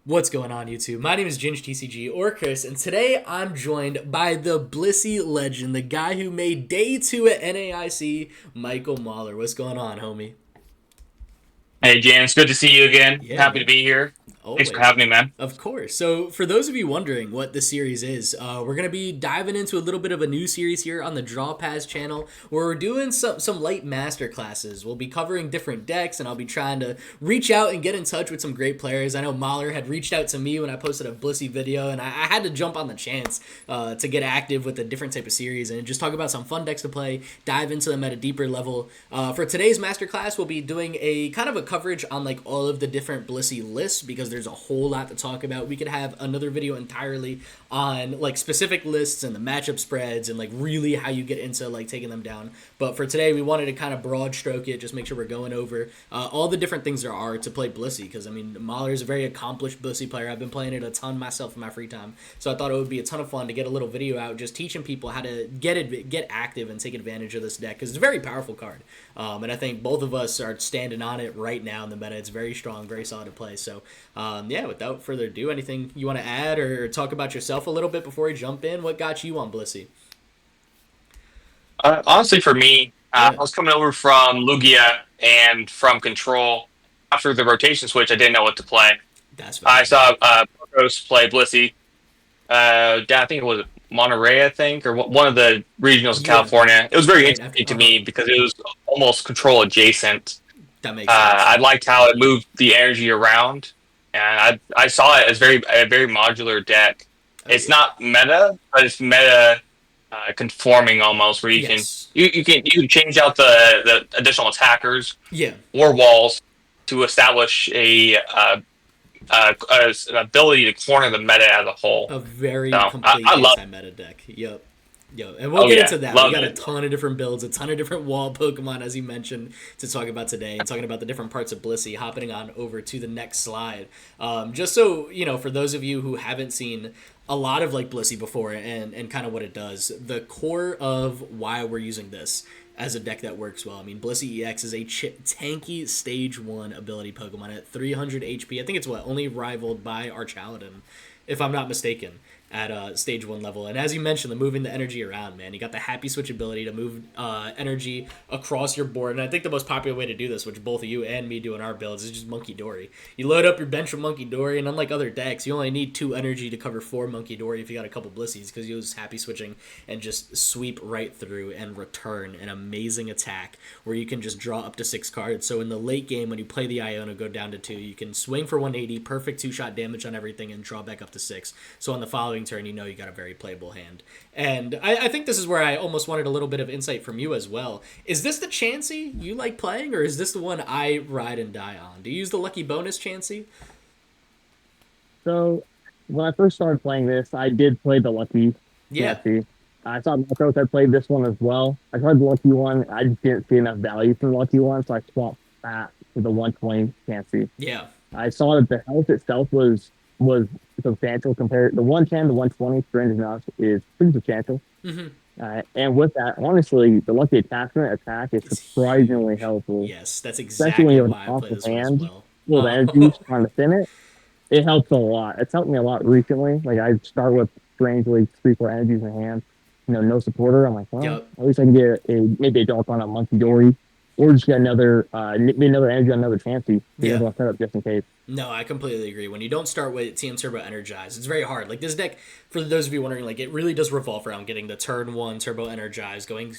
What's going on, YouTube? My name is Ginge TCG or Chris, and today I'm joined by the Blissey legend, the guy who made day 2 at NAIC, Michael Mahler. What's going on, homie? Hey, James, good to see you again. Yeah, Happy to man. be here. Thanks for Always. having me, man. Of course. So, for those of you wondering what this series is, we're going to be diving into a little bit of a new series here on the Draw Pass channel where we're doing some light master classes. We'll be covering different decks, and I'll be trying to reach out and get in touch with some great players. I know Mahler had reached out to me when I posted a Blissey video, and I had to jump on the chance to get active with a different type of series and just talk about some fun decks to play, dive into them at a deeper level. For today's master class, we'll be doing a kind of a coverage on like all of the different Blissey lists because there's a whole lot to talk about. We could have another video entirely on like specific lists and the matchup spreads and like really how you get into like taking them down. But for today, we wanted to kind of broad stroke it, just make sure we're going over all the different things there are to play Blissey. Because I mean, Mahler is a very accomplished Blissey player. I've been playing it a ton myself in my free time, so I thought it would be a ton of fun to get a little video out, just teaching people how to get active and take advantage of this deck because it's a very powerful card. And I think both of us are standing on it right now in the meta. It's very strong, very solid to play. So yeah, without further ado, anything you want to add or talk about yourself a little bit before we jump in? What got you on Blissey? Honestly, for me, I Yeah, was coming over from Lugia and from Control. After the rotation switch, I didn't know what to play. that's I valid. saw Burgos play Blissey. I think it was Monterey, I think, or one of the regionals of Yeah, California. It was very right after. interesting to me because it was almost Control adjacent. That makes sense. I liked how it moved the energy around, and I saw it as a very modular deck. Oh It's yeah. not meta, but it's meta conforming almost, where Yes. you can change out the additional attackers Yeah. or walls to establish an ability to corner the meta as a whole. A very So complete I love. anti-meta deck. Yep. Yo, and we'll Oh get yeah, into that. We love got a it. ton of different builds, a ton of different wall Pokemon, as you mentioned, to talk about today, and talking about the different parts of Blissey. Hopping on over to the next slide, just so you know, for those of you who haven't seen a lot of like Blissey before, and kind of what it does, the core of why we're using this as a deck that works well. I mean, Blissey EX is a tanky stage 1 ability Pokemon at 300 HP. I think it's only rivaled by Archaladin, if I'm not mistaken, at stage 1 level. And as you mentioned, the moving the energy around, man. You got the Happy Switch ability to move energy across your board. And I think the most popular way to do this, which both of you and me do in our builds, is just Monkey Dory. You load up your bench with Monkey Dory, and unlike other decks, you only need 2 energy to cover 4 Monkey Dory if you got a couple Blissies, because you use Happy Switching and just sweep right through and return an amazing attack where you can just draw up to 6 cards. So in the late game, when you play the Iona, go down to 2, you can swing for 180, perfect 2-shot damage on everything, and draw back up to 6. So on the following turn, you know you got a very playable hand. And I think this is where I almost wanted a little bit of insight from you as well. Is this the Chansey you like playing, or is this the one I ride and die on? Do you use the Lucky Bonus Chansey? So when I first started playing this, I did play the Lucky Yeah. Nancy. I saw Macros had played this one as well. I tried the Lucky one. I just didn't see enough value from the Lucky one, so I swapped that to the 120 Nancy. Yeah. I saw that the health itself was substantial compared. The 110 to 120, strange enough, is pretty substantial. Mm-hmm. And with that, honestly, the Lucky attachment attack is It's surprisingly huge. helpful, Yes, that's especially when exactly you have an why I play awful this one as hand well. full of energies trying to thin it. It helps a lot. It's helped me a lot recently. Like I start with strangely 3-4 energies in hand, no supporter. I'm like, well, Yep. at least I can get maybe a dark on a Monkey Dory, or just get maybe another energy on another Chansey. Be Yeah. able to set up just in case. No, I completely agree. When you don't start with TM Turbo Energized, it's very hard. Like this deck, for those of you wondering, like it really does revolve around getting the turn 1 Turbo Energized, going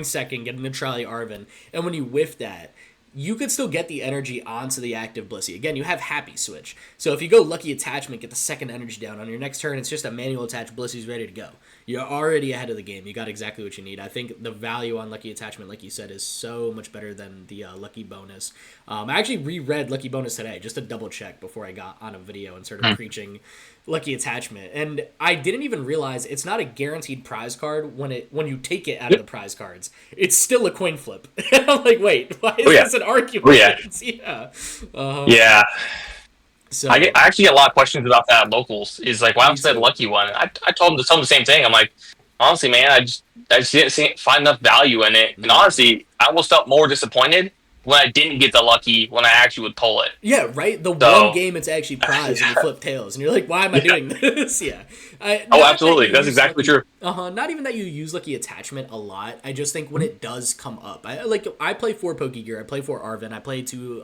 second, getting the Trolley Arvin, and when you whiff that, you could still get the energy onto the active Blissey. Again, you have Happy Switch. So if you go Lucky Attachment, get the second energy down. On your next turn, it's just a manual attach, Blissey's ready to go. You're already ahead of the game. You got exactly what you need. I think the value on Lucky Attachment, like you said, is so much better than the Lucky Bonus. I actually reread Lucky Bonus today just to double check before I got on a video and started Hmm. preaching Lucky Attachment. And I didn't even realize it's not a guaranteed prize card when you take it out of Yeah. the prize cards. It's still a coin flip. I'm like, wait, why Oh is yeah. this an Oh yeah. argument? Yeah. Uh-huh. Yeah. So, I actually get a lot of questions about that at locals. Is like, why me don't you play the too. lucky one? I told them the same thing. I'm like, honestly, man, I just didn't find enough value in it. And No. honestly, I almost felt more disappointed when I didn't get the lucky when I actually would pull it. Yeah, right? The So, one game it's actually prize and you flip tails. And you're like, why am I doing this? Yeah. Absolutely. That's exactly true. Not even that you use lucky attachment a lot. I just think when it does come up. I play 4 Pokegear. I play 4 Arven. I play 2,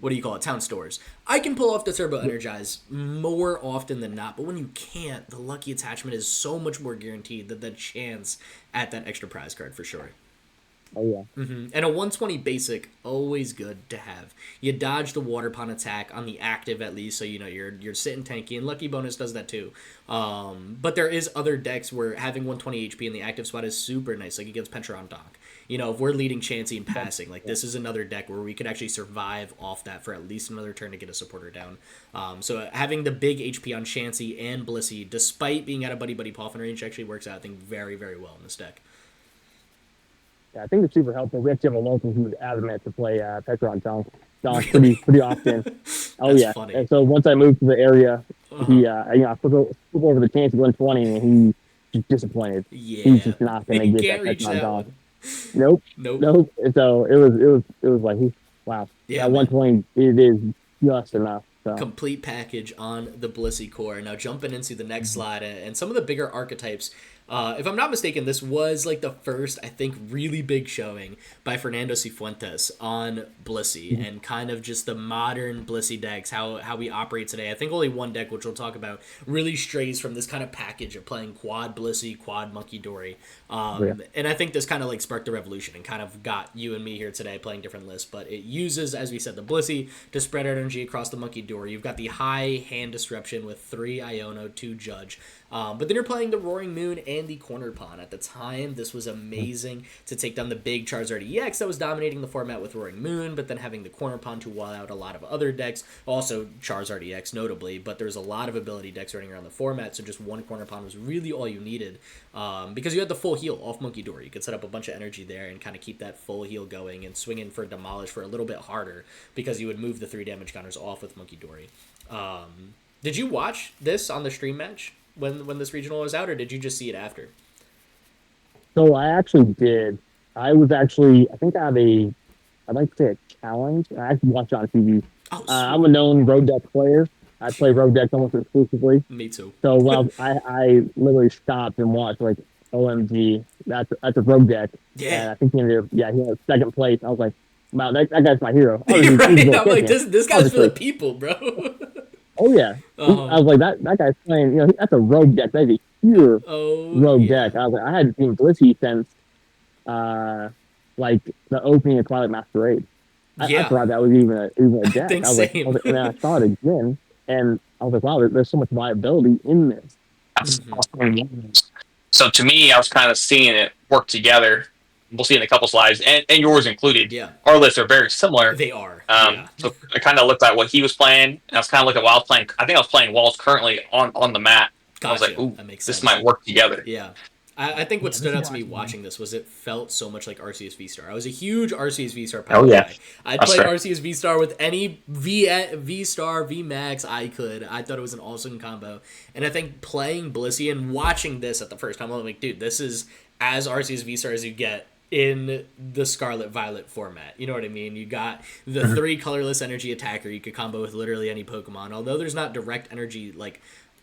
what do you call it, Town Stores. I can pull off the Turbo Energize more often than not. But when you can't, the lucky attachment is so much more guaranteed that the chance at that extra prize card for sure. Oh, yeah. Mm-hmm. And a 120 basic, always good to have. You dodge the water pond attack on the active at least, so you know you're sitting tanky, and Lucky Bonus does that too. But there is other decks where having 120 HP in the active spot is super nice, like against Pencheron Dock. You know, if we're leading Chansey and passing, like this is another deck where we could actually survive off that for at least another turn to get a supporter down. So having the big HP on Chansey and Blissey, despite being out of Buddy Poffin range, actually works out, I think, very, very well in this deck. Yeah, I think it's super helpful. We actually have a local who's adamant to play Pencheron Dock pretty often. Oh, That's yeah. funny. And so once I moved to the area, he, I flip over the Chansey 120, and he's just disappointed. Yeah. He's just not going to get that Pencheron Dock. Nope. And so it was like, wow. Yeah, that 120, it is just enough. So. Complete package on the Blissey core. Now jumping into the next slide and some of the bigger archetypes. If I'm not mistaken, this was like the first, I think, really big showing by Fernando Cifuentes on Blissey and kind of just the modern Blissey decks, how we operate today. I think only one deck, which we'll talk about, really strays from this kind of package of playing quad Blissey, quad Monkey Dory. And I think this kind of like sparked the revolution and kind of got you and me here today playing different lists. But it uses, as we said, the Blissey to spread out energy across the Monkey Dory. You've got the high hand disruption with 3 Iono, 2 Judge. But then you're playing the Roaring Moon and the Corner Pawn. At the time, this was amazing to take down the big Charizard EX that was dominating the format with Roaring Moon, but then having the Corner Pawn to wall out a lot of other decks, also Charizard EX notably, but there's a lot of ability decks running around the format, so just one Corner Pawn was really all you needed, because you had the full heal off Monkey Dory. You could set up a bunch of energy there and kind of keep that full heal going and swing in for Demolish for a little bit harder, because you would move the 3 damage counters off with Monkey Dory. Did you watch this on the stream match when this regional was out, or did you just see it after? So I actually did. I think I had I'd like to say a challenge. I actually watched it on TV. Oh, I'm a known road deck player. I play road decks almost exclusively. Me too. So I literally stopped and watched, like, OMG, that's a road deck. Yeah. And I think he had second place. I was like, wow, that guy's my hero. You're right. I'm like, this guy's for the people, bro. Oh, yeah. I was like, that guy's playing, that's a rogue deck. That's a pure rogue deck. I was like, I hadn't seen Blissey since, like, the opening of Twilight Masquerade. I thought that was even a deck. I was like, and then I saw it again, and I was like, wow, there's so much viability in this. So to me, I was kind of seeing it work together. We'll see in a couple slides, and yours included. Yeah. Our lists are very similar. They are. So I kind of looked at what he was playing, and I was kind of looking at what I was playing. I think I was playing Walls currently on the mat. Gotcha. I was like, ooh, that makes this sense. might work together. Yeah. I think what stood out to me watching this was it felt so much like Arceus V-Star. I was a huge Arceus V-Star guy. I'd play Arceus V-Star with any V-Star, V-Max I could. I thought it was an awesome combo. And I think playing Blissey and watching this at the first time, I'm like, dude, this is as Arceus V-Star as you get in the Scarlet Violet format. You know what I mean? You got the 3 colorless energy attacker you could combo with literally any Pokemon. Although there's not direct energy, like,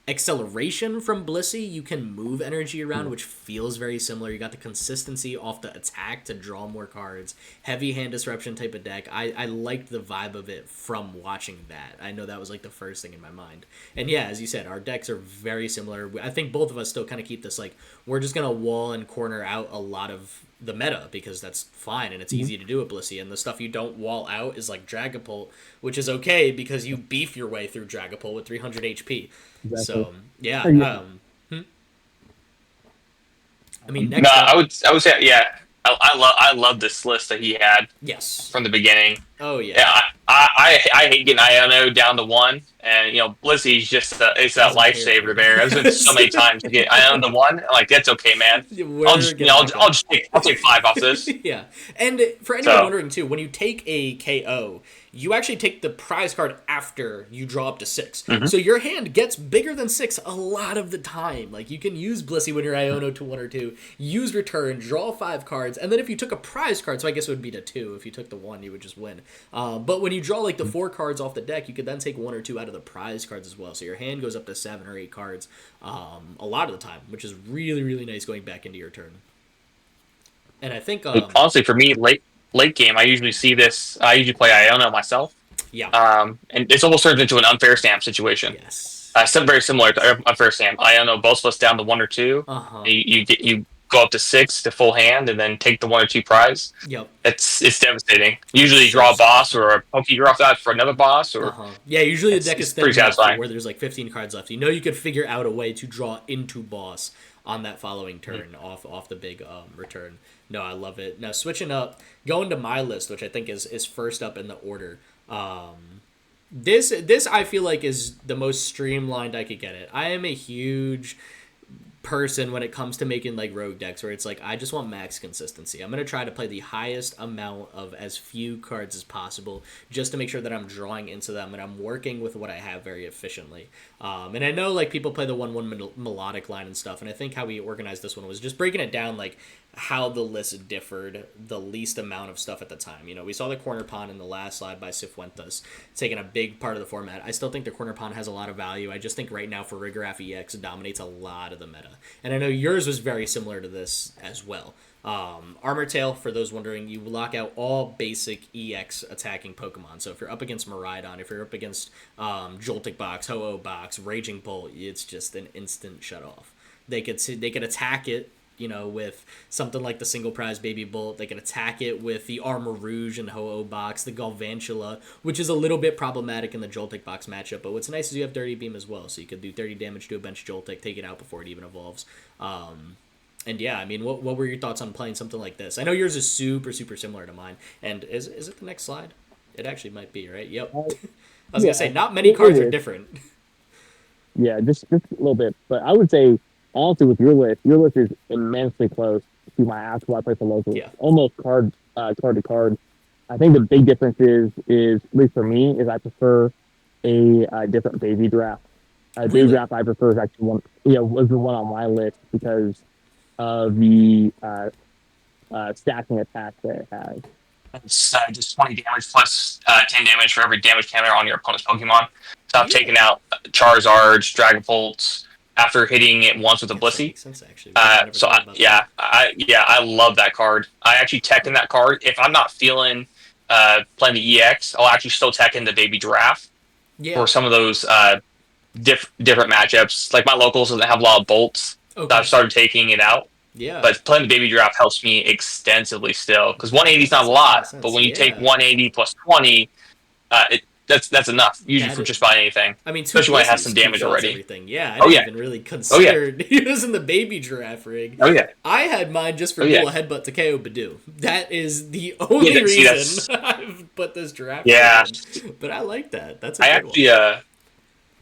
acceleration from Blissey, you can move energy around, which feels very similar. You got the consistency off the attack to draw more cards. Heavy hand disruption type of deck. I liked the vibe of it from watching that. I know that was like the first thing in my mind. And yeah, as you said, our decks are very similar. I think both of us still kind of keep this like, we're just going to wall and corner out a lot of the meta because that's fine and it's easy to do with Blissey. And the stuff you don't wall out is like Dragapult, which is okay because you beef your way through Dragapult with 300 HP. Exactly. So yeah, I mean, next I would say I love this list that he had. Yes, from the beginning. Oh yeah. Yeah, I hate getting Iono down to 1, and Blissey's just it's that lifesaver there. I've been so many times to get Iono to 1. Like that's okay, man. I'll take 5 off this. Yeah, and for anyone wondering too, when you take a KO, you actually take the prize card after you draw up to 6. Mm-hmm. So your hand gets bigger than 6 a lot of the time. Like, you can use Blissey when you're Iono to 1 or 2, use return, draw 5 cards, and then if you took a prize card, so I guess it would be to 2. If you took the 1, you would just win. But when you draw like the 4 cards off the deck, you could then take 1 or 2 out of the prize cards as well. So your hand goes up to 7 or 8 cards a lot of the time, which is really, really nice going back into your turn. And I think honestly, for me, late game, I usually see this. I usually play Iono myself. Yeah. And it's almost turned into an unfair stamp situation. Yes. Something very similar to unfair stamp. Iono both of us down to 1 or 2. You go up to 6 to full hand, and then take the 1 or 2 prize. Yep. It's devastating. Usually, you draw a boss or a poke draw that for another boss, or yeah. Usually the deck is thin enough where there's like 15 cards left. You know you could figure out a way to draw into boss on that following turn off the big return. No, I love it. Now switching up, going to my list, which I think is first up in the order. This I feel like is the most streamlined I could get it. I am a huge person when it comes to making like rogue decks where it's like I just want max consistency. I'm going to try to play the highest amount of as few cards as possible just to make sure that I'm drawing into them and I'm working with what I have very efficiently. And I know like people play the 1/1 melodic line and stuff, and I think how we organized this one was just breaking it down like how the list differed the least amount of stuff at the time. You know, we saw the corner pawn in the last slide by Cifuentes taking a big part of the format. I still think the corner pawn has a lot of value. I just think right now Farigiraf EX dominates a lot of the meta. And I know yours was very similar to this as well. Armor Tail, for those wondering, you lock out all basic EX attacking Pokemon. So if you're up against Miraidon, if you're up against Joltik Box, Ho-Oh Box, Raging Bolt, it's just an instant shut off. They could attack it, you know, with something like the single prize Baby Bolt. They can attack it with the Armor Rouge and Ho-Oh Box, the Galvantula, which is a little bit problematic in the Joltik Box matchup. But what's nice is you have Dirty Beam as well, so you could do 30 damage to a bench Joltik, take it out before it even evolves. And yeah, I mean, what were your thoughts on playing something like this? I know yours is super, super similar to mine. And is it the next slide? It actually might be, right? Yep. I was going to say, not many cards are different. Yeah, just a little bit. But I would say, also with your list is immensely close to my actual I play for local. Yeah. Almost card to card. I think the big difference is at least for me, is I prefer a different baby draft. Baby draft I prefer is actually was the one on my list because of the stacking attack that it has. It's just 20 damage plus 10 damage for every damage counter on your opponent's Pokemon. So I've taken out Charizards, Dragonbolts after hitting it once with a Blissey. Makes sense, actually. I love that card. I actually tech in that card. If I'm not feeling playing the EX, I'll actually still tech in the Baby Draft for some of those different matchups. Like my locals doesn't have a lot of bolts, so I've started taking it out. Yeah. But playing the Baby Draft helps me extensively still, because 180 is not a lot, but when you take 180 plus 20, that's enough usually for just about anything. I mean, especially when it has some damage already. Everything. Yeah, I didn't even really consider using the Baby Giraffe rig. Oh yeah, I had mine just for dual headbutt to KO Badoo. That is the only reason I've put this giraffe. Yeah, but I like that. That's a good one.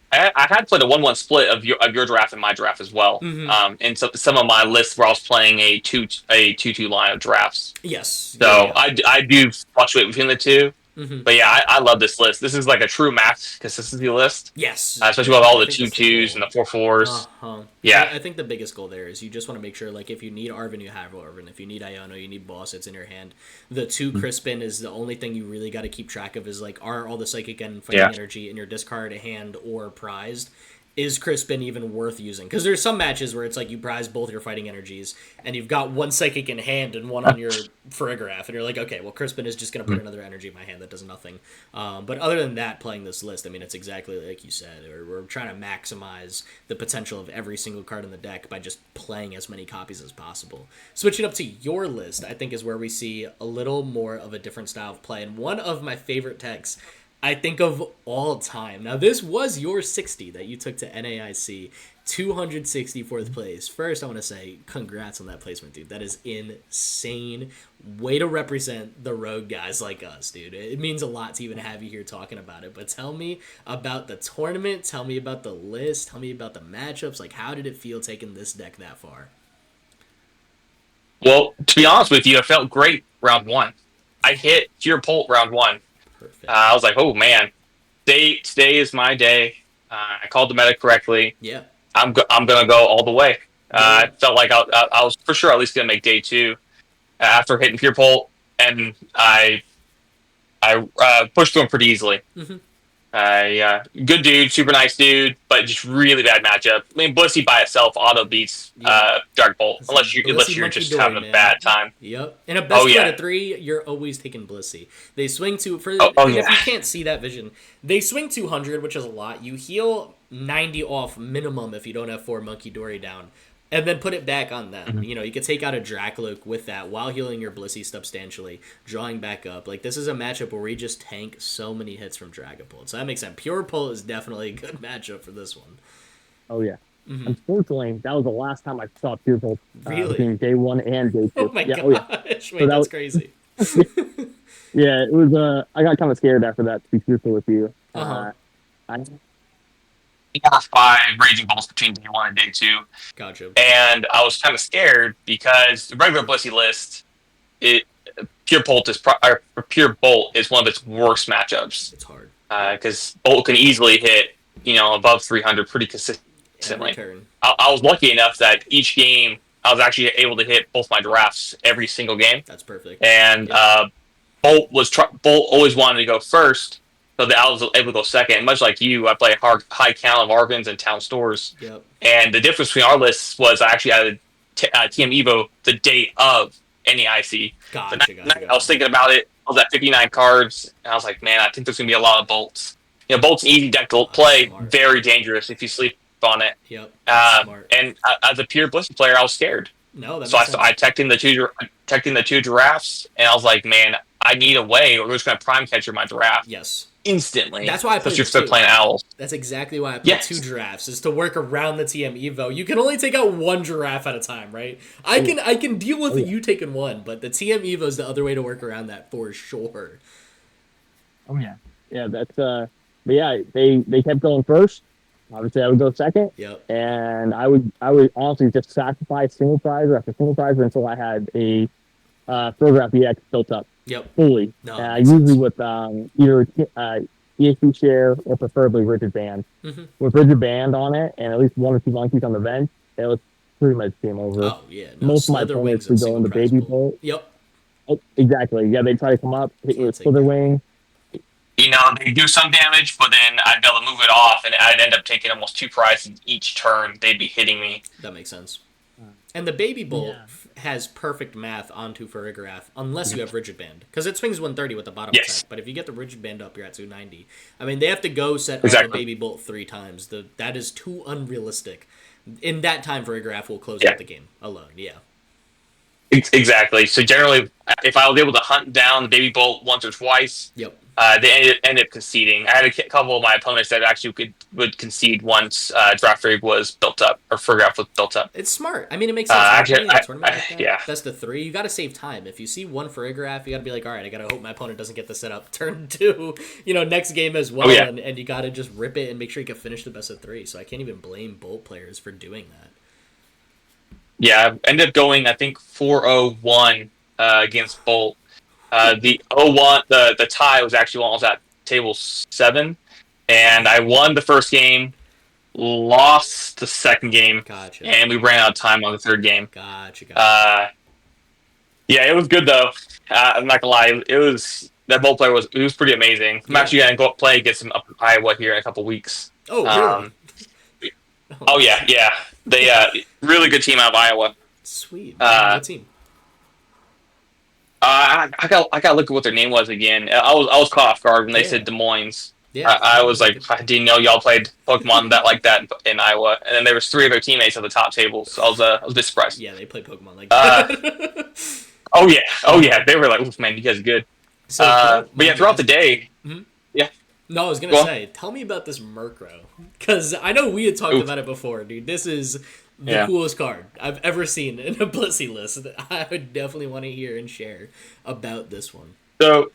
I had played a 1-1 split of your draft and my draft as well. And so some of my lists where I was playing a 2-2 line of drafts. Yes. So I do fluctuate between the two. But yeah, I love this list. This is like a true max consistency list. Yes. Especially with all the 2-2s and the 4-4s. Yeah. I think the biggest goal there is you just want to make sure, like, if you need Arven, you have Arven. If you need Iono, you need Boss, it's in your hand. The 2 Crispin is the only thing you really got to keep track of is, like, are all the Psychic and Fighting Energy in your discard, hand, or prized? Is Crispin even worth using? Because there's some matches where it's like you prize both your fighting energies and you've got one Psychic in hand and one on your Farigiraf, and you're like, okay, well, Crispin is just going to put another energy in my hand that does nothing. But other than that, playing this list, I mean, it's exactly like you said. We're trying to maximize the potential of every single card in the deck by just playing as many copies as possible. Switching up to your list, I think, is where we see a little more of a different style of play. And one of my favorite techs, I think, of all time. Now, this was your 60 that you took to NAIC, 264th place. First, I want to say congrats on that placement, dude. That is insane. Way to represent the rogue guys like us, dude. It means a lot to even have you here talking about it. But tell me about the tournament. Tell me about the list. Tell me about the matchups. Like, how did it feel taking this deck that far? Well, to be honest with you, it felt great round 1. I hit Pure Bolt round 1. Perfect. I was like, oh man, today is my day. I called the meta correctly. Yeah. I'm gonna go all the way. I felt like I was for sure at least gonna make day 2 after hitting Pure Pult, and I pushed through him pretty easily. Mm-hmm. Good dude, super nice dude, but just really bad matchup. I mean, Blissey by itself auto beats Dragon Bolt, unless you're just having a bad time. Yep. In a best out of 3, you're always taking Blissey. They swing to if you can't see that vision, they swing 200, which is a lot. You heal 90 off minimum if you don't have 4 Monkey Dory down. And then put it back on them. Mm-hmm. You know, you could take out a Dracloak with that while healing your Blissey substantially, drawing back up. Like, this is a matchup where we just tank so many hits from Dragon Bolt. So that makes sense. Pure Pull is definitely a good matchup for this one. Oh, yeah. Mm-hmm. Unfortunately, that was the last time I saw Pure Pull. Really? Between day 1 and day 2. Oh, my gosh. Oh, yeah. Wait, so that's crazy. Yeah, it was, I got kind of scared after that, to be truthful with you. Uh-huh. I 5 Raging Bolts between day 1 and day 2. Gotcha. And I was kind of scared because the regular Blissey list, Pure Bolt is one of its worst matchups. It's hard because Bolt can easily hit above 300 pretty consistently. I was lucky enough that each game I was actually able to hit both my drafts every single game. That's perfect. And Bolt always wanted to go first. So that I was able to go second. Much like you, I play a high count of Arvins and Town Stores. Yep. And the difference between our lists was I actually had a TM Evo the day of NAIC. Gotcha. I was thinking about it. I was at 59 cards. And I was like, man, I think there's going to be a lot of Bolts. Bolt's an easy deck to play. Very dangerous if you sleep on it. Yep. And as a pure Blissey player, I was scared. No, so I teched in the two giraffes. And I was like, man, I need a way or we're just going to prime catcher my giraffe. Yes. Instantly. That's why I played playing owls. That's exactly why I played 2 giraffes, is to work around the TM Evo. You can only take out 1 giraffe at a time, right? I can deal with you taking 1, but the TM Evo is the other way to work around that for sure. Oh yeah. Yeah, that's but yeah, they kept going first. Obviously I would go second. Yep. And I would honestly just sacrifice single prizer after single prizer until I had a Photograph EX built up. Yep. Fully. Usually with either EXP share or preferably rigid band. Mm-hmm. With rigid band on it and at least 1 or 2 monkeys on the bench, it was pretty much game over. Oh yeah. No, most of my opponents would go into baby bolt. Yep. Oh, exactly. Yeah, they try to come up, hit you with slither wing. They do some damage, but then I'd be able to move it off, and I'd end up taking almost 2 prizes each turn. They'd be hitting me. That makes sense. And the baby bolt has perfect math onto Farigiraf, unless you have rigid band, because it swings 130 with the bottom attack. But if you get the rigid band up, you're at 290. I mean, they have to go set up the baby bolt 3 times. That is too unrealistic. In that time, Farigiraf will close out the game alone. Yeah. Exactly. So generally, if I was able to hunt down the baby bolt once or twice, they ended up conceding. I had a couple of my opponents that actually would concede once draft rig was built up or Farigiraf was built up. It's smart. I mean, it makes sense. Best of 3. You got to save time. If you see 1 Farigiraf, you got to be like, all right, I got to hope my opponent doesn't get the setup turn 2. Next game as well, and you got to just rip it and make sure you can finish the best of 3. So I can't even blame Bolt players for doing that. Yeah, I ended up going, I think, 4-0-1 against Bolt. The 0-1, the tie was actually when I was at table 7, and I won the first game, lost the second game, and we ran out of time on the third game. Gotcha. Yeah, it was good though. I'm not gonna lie, that Bolt player was pretty amazing. I'm actually gonna go play against him up in Iowa here in a couple weeks. Oh, really? Oh yeah. They really good team out of Iowa. Sweet. What team? I gotta look at what their name was again. I was caught off guard when they said Des Moines. Yeah. I was like, I didn't know y'all played Pokemon that in Iowa. And then there was 3 of their teammates at the top table, so I was a bit surprised. Yeah, they play Pokemon like that. Oh yeah. They were like, oof, man, you guys are good. But yeah, throughout the day. Mm-hmm. Yeah. No, I was gonna say, tell me about this Murkrow, because I know we had talked about it before, dude. This is the coolest card I've ever seen in a Blissey list. I would definitely want to hear and share about this one. So,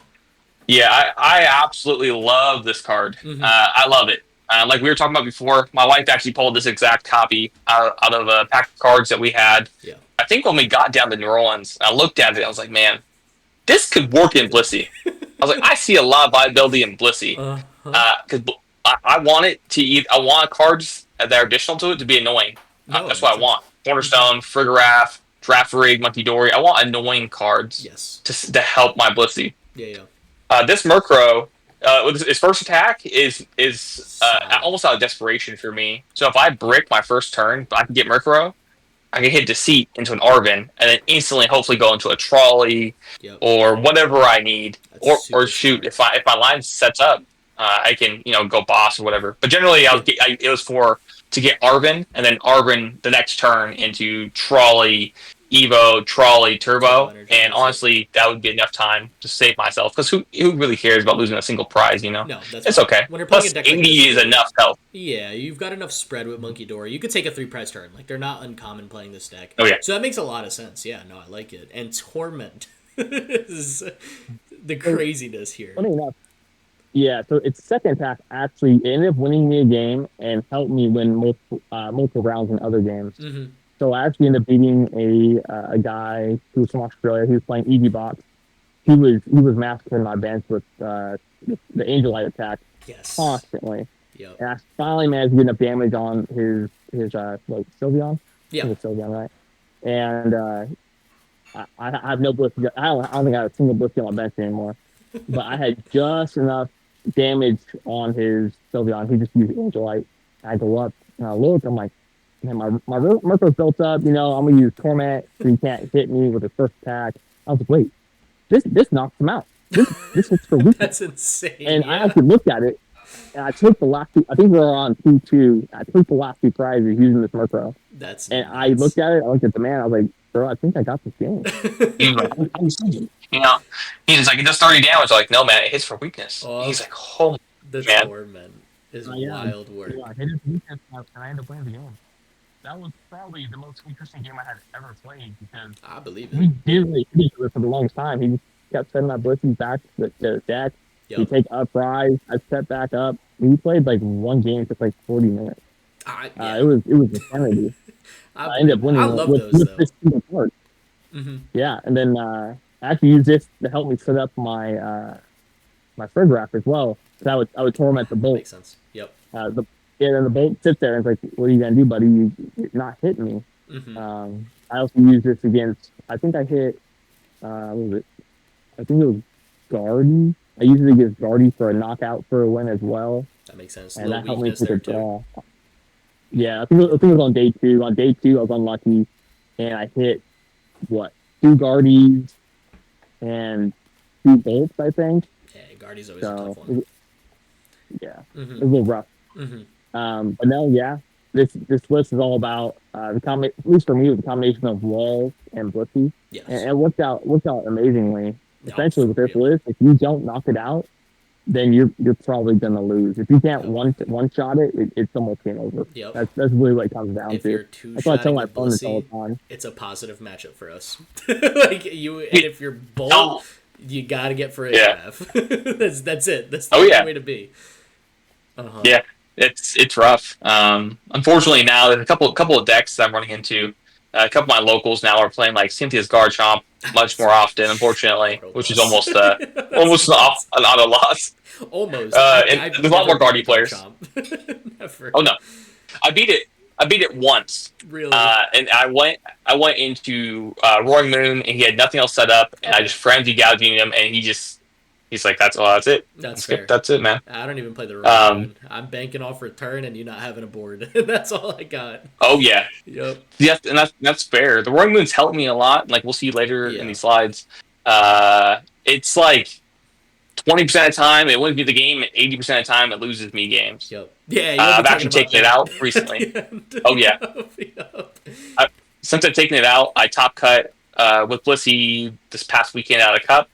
yeah, I absolutely love this card. Mm-hmm. I love it. Like we were talking about before, my wife actually pulled this exact copy out of a pack of cards that we had. Yeah. I think when we got down to New Orleans, I looked at it, I was like, man, this could work in Blissey. I was like, I see a lot of viability in Blissey. Because I want it to I want cards that are additional to it to be annoying. That's what I want. Cornerstone, Frigoraph, Draft Rig, Monkey Dory. I want annoying cards to help my Blissey. Yeah. This Murkrow, his first attack is almost out of desperation for me. So if I brick my first turn, I can get Murkrow. I can hit Deceit into an Arven, and then instantly, hopefully, go into a Trolley or whatever I need. Or shoot, if my line sets up, I can go boss or whatever. But generally, it was to get Arven, and then Arven the next turn into Trolley, Evo, Trolley, Turbo, and honestly, that would be enough time to save myself. Because who really cares about losing a single prize? No, it's okay. When you're playing Plus, a deck 80 is enough health. Yeah, you've got enough spread with Monkey Dory. You could take a 3-prize turn. Like, they're not uncommon playing this deck. Oh yeah. So that makes a lot of sense. Yeah, no, I like it. And Torment is the craziness here. Funny enough. Yeah, so its second attack actually ended up winning me a game and helped me win multiple rounds in other games. Mm-hmm. So I actually ended up beating a guy who was from Australia. He was playing Easy Box. He was massacring my bench with the Angel Light attack constantly. Yep. And I finally managed to get enough damage on his Sylveon. Yeah, Sylveon, right? And I have no Blissey. I don't think I have a single Blissey on my bench anymore. But I had just enough damage on his Sylveon. He just used Angel Light. I go up and I look. I'm like, man, my Murkrow's built up. I'm gonna use Torment so he can't hit me with his first attack. I was like, wait, this knocks him out. This hits for weakness. That's insane. And I actually looked at it, and I took the last two. I think we were on 2-2. I took the last two prizes using this Murkrow. That's and nuts. I looked at it. I looked at the man. I was like, bro, I think I got this game. He's like, he's like, it does 30 damage. I'm like, no, man, it hits for weakness. He's like, oh, the man. Torment is wild work. Yeah, I hit his weakness, and I ended up winning the game. That was probably the most interesting game I had ever played because I believe it. We did really hit each other for the longest time. He just kept sending my Blissey back to the deck. Yep. He'd take up rise. I'd step back up. We played like one game for like 40 minutes. It was insanity. I ended up winning. I love those though. This single part. Mm-hmm. Yeah, and then I actually used this to help me set up my my Frigoraph as well. So I would torment the bolt. Makes sense. Yep. Then the bolt sits there and it's like, what are you gonna do, buddy? You're not hitting me. Mm-hmm. I also used this against. I think I hit. What was it? I think it was Guardy. I used it against Guardy for a knockout for a win as well. That makes sense. And that helped me take a draw. Yeah, I think it was on day 2. On day 2, I was unlucky, and I hit 2 Guardies and 2 bolts, I think. Yeah, Guardy's always a tough one. It was a little rough. Mm-hmm. But no, yeah, this list is all about at least for me, it was a combination of walls and Blissey. Yes. And it worked out amazingly. Essentially, with this list, if you don't knock it out, then you're probably gonna lose. If you can't one shot it's almost game over. Yep. That's really what it comes down if to. You're that's why I tell my opponents all the time. It's a positive matchup for us. And if you're bold, you gotta get for a half. That's it. That's the only way to be. Uh-huh. Yeah, it's rough. Unfortunately, now there's a couple of decks that I'm running into. A couple of my locals now are playing like Cynthia's Garchomp much more often, unfortunately, which is almost not a loss. Almost. And there's a lot more Guardy players. Never. Oh no, I beat it once. Really? And I went into Roaring Moon, and he had nothing else set up, and I just frenzy gouging him, and he's like, that's it. That's fair. That's it, man. I don't even play the Roaring Moon. I'm banking off return and you not having a board. That's all I got. Oh yeah. Yep. Yeah, and that's fair. The Roaring Moon's helped me a lot. Like we'll see later in these slides. It's like 20% of the time it wins me the game, and 80% of the time it loses me games. Yep. Yeah. I've actually taken it out recently. Oh yeah. Yep. Since I've taken it out, I top cut with Blissey this past weekend out of Cup.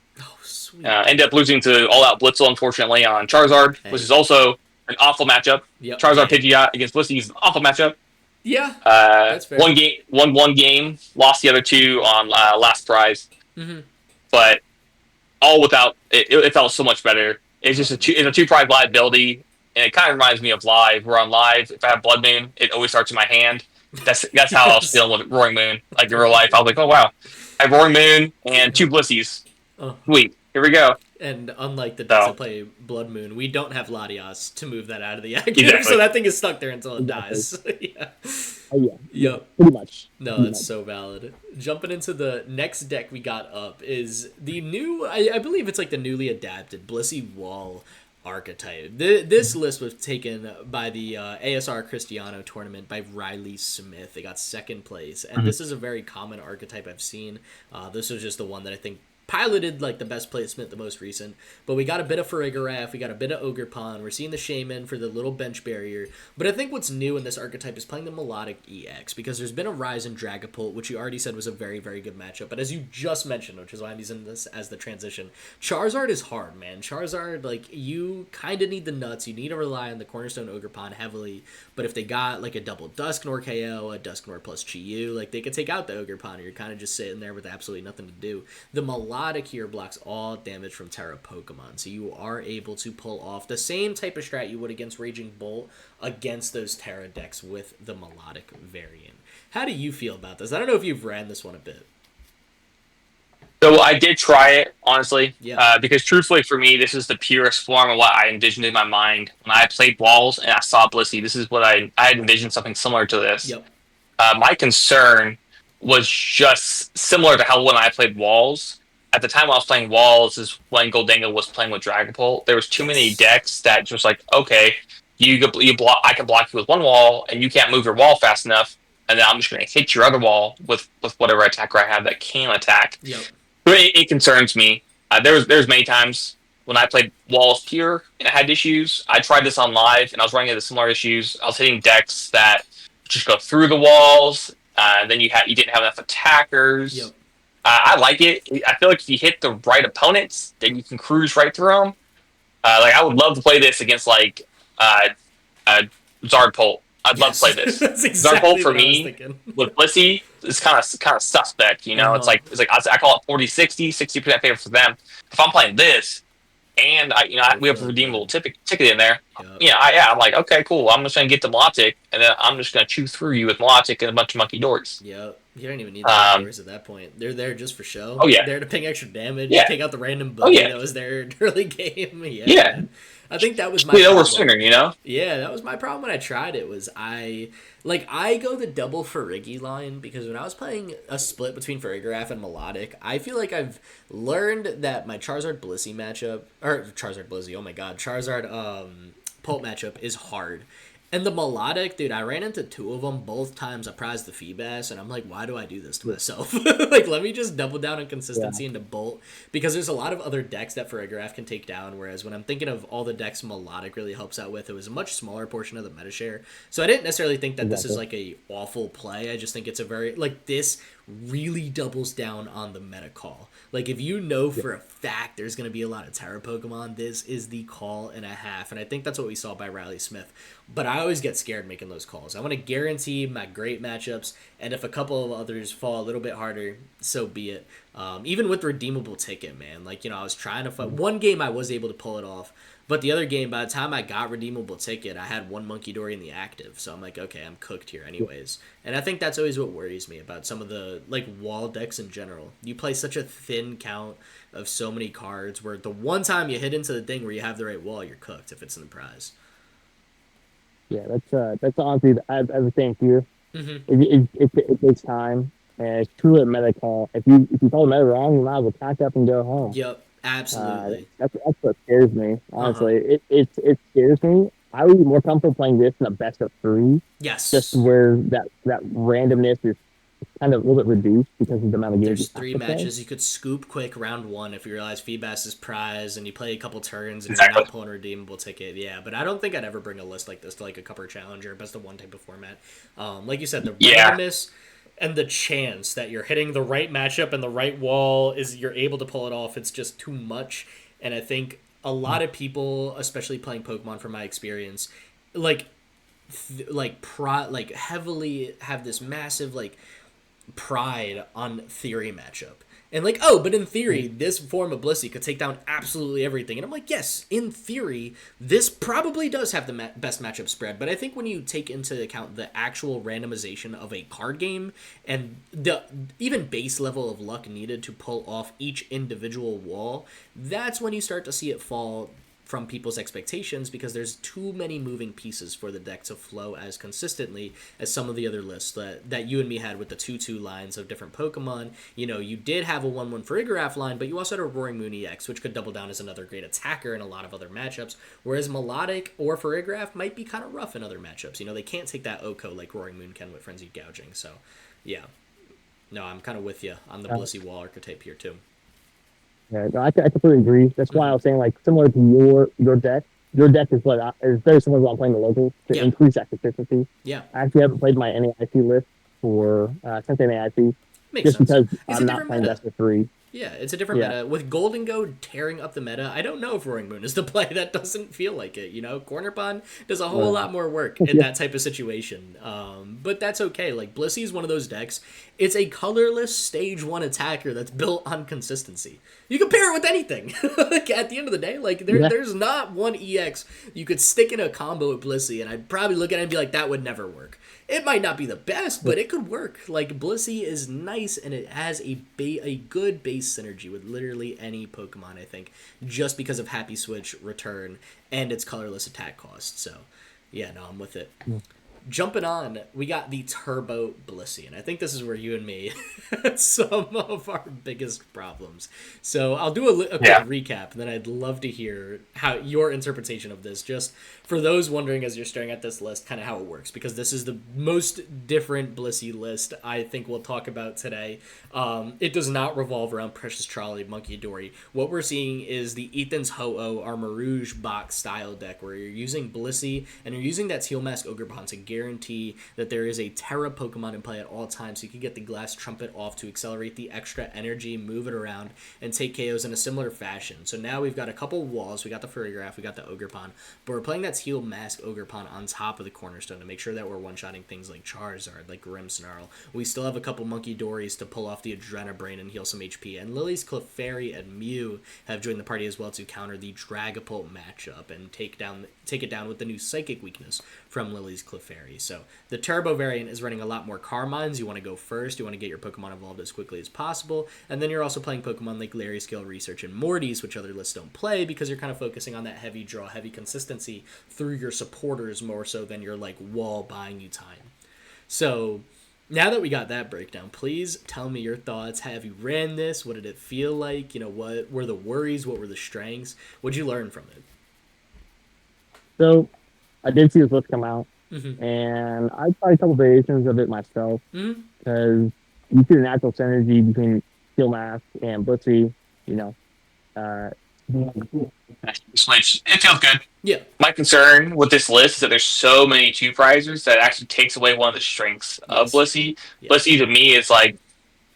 Ended up losing to All Out Blitzel, unfortunately, on Charizard, which is also an awful matchup. Yep. Charizard Pidgeot against Blissey is an awful matchup. Yeah, that's fair. Won one game, lost the other 2 on last prize. Mm-hmm. But all without it felt so much better. It's just it's a 2 prize liability, and it kind of reminds me of Live. Where on Live, if I have Blood Moon, it always starts in my hand. That's how I was feeling with Roaring Moon. Like in real life, I was like, oh wow, I have Roaring Moon and 2 Blissies. Sweet. Here we go. And unlike the decks that play Blood Moon, we don't have Latias to move that out of the active, so that thing is stuck there until it dies. Yeah. Yep. Pretty much. No, that's so valid. Jumping into the next deck we got up is the new, I believe it's like the newly adapted Blissey Wall archetype. This list was taken by the ASR Cristiano tournament by Riley Smith. They got second place, and this is a very common archetype I've seen. This was just the one that I think piloted like the best placement, the most recent. But we got a bit of Farigiraf, we got a bit of Ogerpon, we're seeing the Shaman for the little bench barrier. But I think what's new in this archetype is playing the Melodic EX, because there's been a rise in Dragapult, which you already said was a very, very good matchup. But as you just mentioned, which is why I'm using this as the transition, Charizard is hard, man. Charizard, like, you kind of need the nuts. You need to rely on the Cornerstone Ogerpon heavily. But if they got like a double Dusknoir KO, a Dusknoir plus Chi-Yu, like they could take out the Ogerpon, and you're kind of just sitting there with absolutely nothing to do. The Melodic here blocks all damage from Terra Pokemon, so you are able to pull off the same type of strat you would against Raging Bolt against those Terra decks with the Melodic variant. How do you feel about this? I don't know if you've ran this one a bit. So I did try it, honestly, yeah. Because truthfully for me, this is the purest form of what I envisioned in my mind. When I played Walls and I saw Blissey, this is what I had envisioned, something similar to this. Yep. My concern was just similar to how when I played Walls. At the time when I was playing Walls is when Goldango was playing with Dragapult. There was too many decks that just like, okay, you block, I can block you with one wall, and you can't move your wall fast enough, and then I'm just going to hit your other wall with whatever attacker I have that can attack. Yep. It concerns me. There's many times when I played Walls pure and I had issues. I tried this on live and I was running into similar issues. I was hitting decks that just go through the walls. Then you didn't have enough attackers. Yep. I like it. I feel like if you hit the right opponents, then you can cruise right through them. Like I would love to play this against like Zardpolt. I'd love to play this. Exactly Zardpolt for me with Blissey is kind of suspect, you know. It's like I call it 40-60, 60% favor for them. If I'm playing this, and we have a redeemable ticket in there, I'm like, okay, cool. I'm just gonna get the Melodic, and then I'm just gonna chew through you with Melodic and a bunch of Monkey Doors. Yep. You don't even need the Monkey Doors at that point. They're there just for show. Oh yeah. They're there to ping extra damage. Yeah. Take out the random buggy that was there in early game. Yeah. Man. I think that was my problem. Over sooner, you know? Yeah, that was my problem when I tried it. Was I go the double Farigi line, because when I was playing a split between Farigiraf and Melodic, I feel like I've learned that my Charizard Blissey matchup, or Charizard Blissey, oh my god, Charizard Pult matchup is hard. And the Melodic, dude, I ran into two of them both times. I prized the Feebas, and I'm like, why do I do this to myself? Like, let me just double down on consistency into Bolt, because there's a lot of other decks that Farigiraf can take down, whereas when I'm thinking of all the decks Melodic really helps out with, it was a much smaller portion of the meta share. So I didn't necessarily think that this is like a awful play. I just think it's a very, like, this really doubles down on the meta call. Like, if you know for a fact there's going to be a lot of Terra Pokemon, this is the call and a half. And I think that's what we saw by Riley Smith. But I always get scared making those calls. I want to guarantee my great matchups, and if a couple of others fall a little bit harder, so be it. Even with redeemable ticket, man. Like, I was trying to fight. One game I was able to pull it off. But the other game, by the time I got redeemable ticket, I had one Monkey Dory in the active. So I'm like, okay, I'm cooked here anyways. And I think that's always what worries me about some of the, like, wall decks in general. You play such a thin count of so many cards where the one time you hit into the thing where you have the right wall, you're cooked if it's in the prize. Yeah, that's honestly, I have a thing here. It takes time, and it's truly a meta call. If you call the meta wrong, you might as well pack up and go home. Yep. Absolutely. That's what scares me. Honestly, it scares me. I would be more comfortable playing this in a best of 3. Yes. Just where that randomness is kind of a little bit reduced because of the amount of games. There's 3 matches you could scoop quick round 1 if you realize Feebas is prize and you play a couple turns and you're not pulling a redeemable ticket. Yeah, but I don't think I'd ever bring a list like this to like a Cupper Challenger, best of 1 type of format. Like you said, the randomness and the chance that you're hitting the right matchup and the right wall is you're able to pull it off. It's just too much. And I think a lot of people, especially playing Pokemon from my experience, heavily have this massive pride on theory matchup. And like, oh, but in theory, this form of Blissey could take down absolutely everything. And I'm like, yes, in theory, this probably does have the best matchup spread. But I think when you take into account the actual randomization of a card game and the even base level of luck needed to pull off each individual wall, that's when you start to see it fall from people's expectations, because there's too many moving pieces for the deck to flow as consistently as some of the other lists that you and me had with the 2/2 lines of different Pokemon. You know, you did have a 1/1 Farigiraf line, but you also had a Roaring Moon EX, which could double down as another great attacker in a lot of other matchups, whereas Melodic or Farigiraf might be kind of rough in other matchups. You know, they can't take that Oko like Roaring Moon can with Frenzied Gouging. So, yeah. No, I'm kind of with you on the Blissey wall archetype here, too. Yeah, no, I completely agree. That's why I was saying, like, similar to your deck. Your deck is is very similar to what I'm playing the local to increase that consistency. Yeah. I actually haven't played my NAIC list for since NAIC. Makes just sense. Because I'm not playing best of 3. Yeah, it's a different meta. With Golden Go tearing up the meta, I don't know if Roaring Moon is the play. That doesn't feel like it, you know? Corner Pond does a whole lot more work in that type of situation. But that's okay. Like, Blissey is one of those decks. It's a colorless stage 1 attacker that's built on consistency. You can pair it with anything. Like, at the end of the day, like, there's not one EX you could stick in a combo with Blissey, and I'd probably look at it and be like, that would never work. It might not be the best, but it could work. Like, Blissey is nice, and it has a good base synergy with literally any Pokemon, I think, just because of Happy Switch, Return, and its colorless attack cost. So, yeah, no, I'm with it. Jumping on, we got the Turbo Blissey, and I think this is where you and me had some of our biggest problems. So I'll do a quick recap, and then I'd love to hear how your interpretation of this, just for those wondering as you're staring at this list, kind of how it works, because this is the most different Blissey list I think we'll talk about today. It does not revolve around Precious Trolley, Monkey Dory. What we're seeing is the Ethan's Ho-Oh Armor Rouge box style deck, where you're using Blissey, and you're using that Teal Mask Ogerpon to guarantee that there is a Terra Pokemon in play at all times, so you can get the Glass Trumpet off to accelerate the extra energy, move it around, and take KOs in a similar fashion. So now we've got a couple walls. We got the Farigiraf, we got the Ogerpon, but we're playing that Teal Mask Ogerpon on top of the Cornerstone to make sure that we're one-shotting things like Charizard, like Grimmsnarl. We still have a couple Monkey Dories to pull off the Adrenabrain and heal some HP, and Lily's Clefairy and Mew have joined the party as well to counter the Dragapult matchup and take it down with the new Psychic weakness from Lily's Clefairy. So the Turbo variant is running a lot more Carmines. You want to go first. You want to get your Pokemon evolved as quickly as possible. And then you're also playing Pokemon like Larry Scale Research and Morty's, which other lists don't play, because you're kind of focusing on that heavy draw, heavy consistency through your supporters more so than your like wall buying you time. So now that we got that breakdown, please tell me your thoughts. Have you ran this? What did it feel like? You know, what were the worries? What were the strengths? What did you learn from it? So I did see this list come out. And I tried a couple variations of it myself, because you see the natural synergy between Steel Mask and Blissey, you know. Switch. It feels good. Yeah. My concern with this list is that there's so many two prizers that it actually takes away one of the strengths of Blissey. Yes. Blissey to me is like,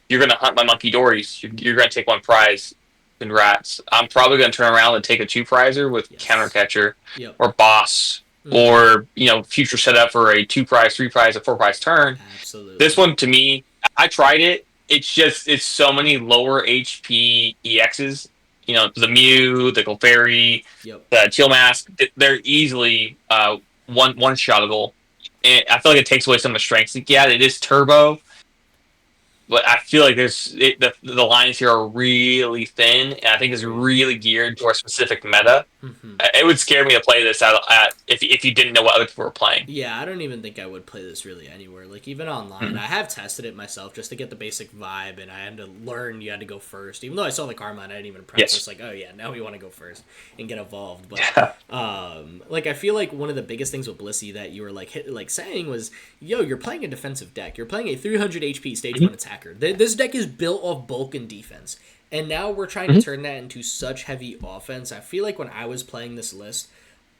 you're going to hunt my Monkey Dories. You're going to take one prize. Congrats. I'm probably going to turn around and take a two prizer with Counter Catcher or Boss. Or, you know, future setup for a 2 prize, 3 prize, a 4 prize turn. Absolutely. This one, to me, I tried it. It's so many lower HP EXs. You know, the Mew, the Clefairy, the Teal Mask. They're easily one-shottable. And I feel like it takes away some of the strengths. Like, yeah, it is turbo. But I feel like the lines here are really thin, and I think it's really geared to our specific meta. It would scare me to play this if you didn't know what other people were playing. Yeah, I don't even think I would play this really anywhere. Like, even online, I have tested it myself just to get the basic vibe, and I had to learn you had to go first. Even though I saw the Carmine, I didn't even practice. Like, oh yeah, now we want to go first and get evolved. But like, I feel like one of the biggest things with Blissey that you were like saying was, yo, you're playing a defensive deck. You're playing a 300 HP stage 1 attacker. This deck is built off bulk and defense. And now we're trying to turn that into such heavy offense. I feel like when I was playing this list,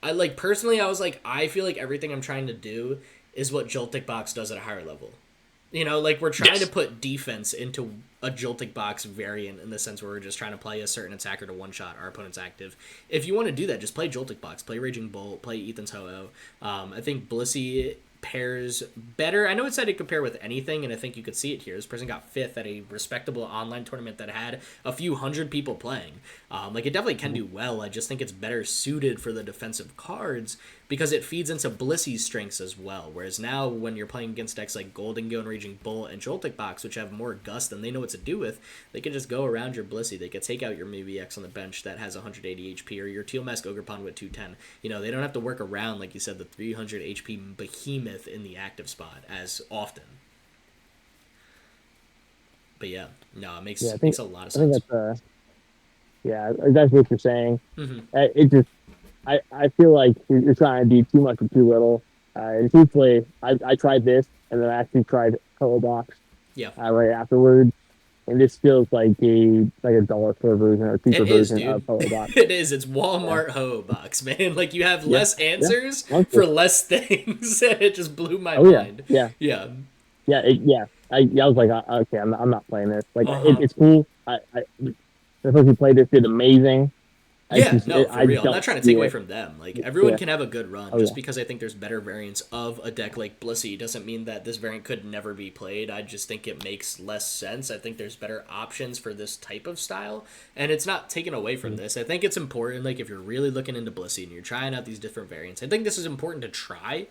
I was like, I feel like everything I'm trying to do is what Joltik Box does at a higher level. You know, like, we're trying to put defense into a Joltik Box variant in the sense where we're just trying to play a certain attacker to one-shot our opponent's active. If you want to do that, just play Joltik Box, play Raging Bolt, play Ethan's Ho-Oh. I think Blissey compares better. I know it said it compare with anything, and I think you could see it here. This person got 5th at a respectable online tournament that had a few hundred people playing. Like, it definitely can do well. I just think it's better suited for the defensive cards because it feeds into Blissey's strengths as well. Whereas now, when you're playing against decks like Golden Go and Raging Bull and Joltik Box, which have more gust than they know what to do with, they can just go around your Blissey. They could take out your maybe X on the bench that has 180 HP, or your Teal Mask Ogre Pawn with 210. You know, they don't have to work around, like you said, the 300 HP behemoth in the active spot as often. But yeah, no, it makes a lot of sense. That's what you're saying. Mm-hmm. It just, I feel like you're trying to do too much or too little. And truthfully, I tried this, and then I actually tried Color Box. Yeah. Right afterwards, and this feels like a dollar store version or cheaper version of Color Box. It is. It's Walmart Ho Box, man. Like, you have less answers for less things, and it just blew my mind. Yeah. I was like, okay, I'm not playing this. Like, it's cool. The person who played this did amazing. For real. I'm not trying to take away from them. Like, everyone can have a good run. Just because I think there's better variants of a deck like Blissey doesn't mean that this variant could never be played. I just think it makes less sense. I think there's better options for this type of style, and it's not taken away from this. I think it's important, like, if you're really looking into Blissey and you're trying out these different variants, I think this is important to try.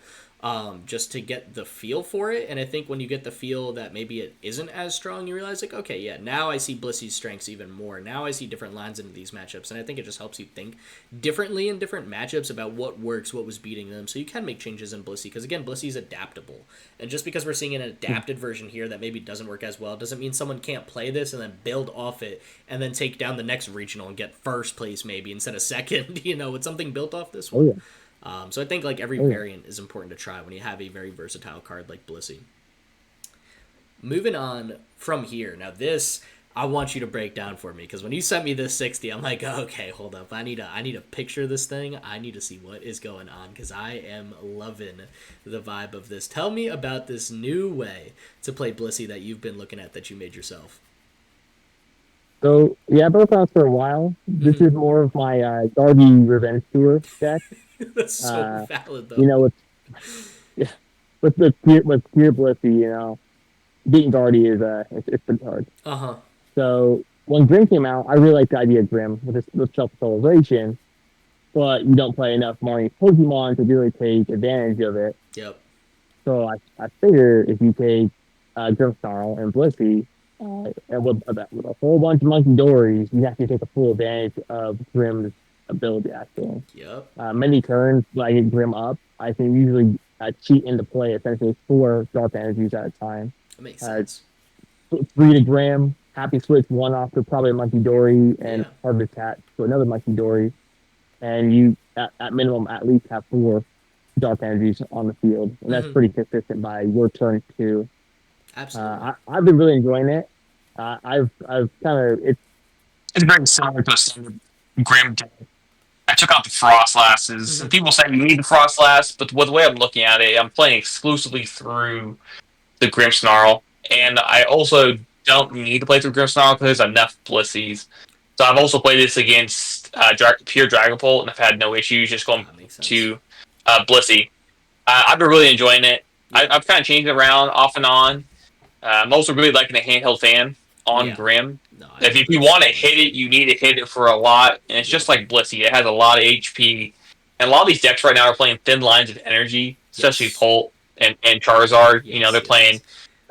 Just to get the feel for it. And I think when you get the feel that maybe it isn't as strong, you realize, like, okay, yeah, now I see Blissey's strengths even more. Now I see different lines into these matchups. And I think it just helps you think differently in different matchups about what works, what was beating them. So you can make changes in Blissey. Because, again, Blissey's adaptable. And just because we're seeing an adapted version here that maybe doesn't work as well, doesn't mean someone can't play this and then build off it and then take down the next regional and get first place maybe instead of second, with something built off this one. So I think, like, every variant is important to try when you have a very versatile card like Blissey. Moving on from here. Now, this I want you to break down for me, because when you sent me this 60, I'm like, okay, hold up. I need to picture this thing. I need to see what is going on, because I am loving the vibe of this. Tell me about this new way to play Blissey that you've been looking at that you made yourself. So, yeah, I've been looking for a while. This is more of my Darby Revenge Tour deck. That's so valid, though. With pure Blissey, beating Darby is it's pretty hard. So when Grim came out, I really liked the idea of Grim with self-acceleration, but you don't play enough Marnie Pokemon to really take advantage of it. Yep. So I figure if you take Grim Snarl and Blissey, and with a whole bunch of Monkey Dories, you have to take a full advantage of Grim's ability, actually. Yep. Many turns when I get Grim up, I can usually cheat into play essentially 4 Dark Energies at a time. That makes sense. 3 to Grim, happy switch 1 off to probably a Monkey Dory, and hard to attach to another Monkey Dory. And you, at minimum, at least have 4 Dark Energies on the field. And that's pretty consistent by your turn 2. Absolutely. I've been really enjoying it. I've kind of... It's very similar to a standard Grim deck. I took out the Frost Lasses. And people say you need the Frost Lass, but the way I'm looking at it, I'm playing exclusively through the Grim Snarl. And I also don't need to play through Grim Snarl because there's enough Blissies. So I've also played this against pure Dragapult, and I've had no issues just going to Blissey. I've been really enjoying it. I've kind of changed it around off and on. I'm also really liking the handheld fan on Grim. No, if you want to hit it, you need to hit it for a lot. And it's just like Blissey. It has a lot of HP. And a lot of these decks right now are playing thin lines of energy, especially Pult and Charizard. They're playing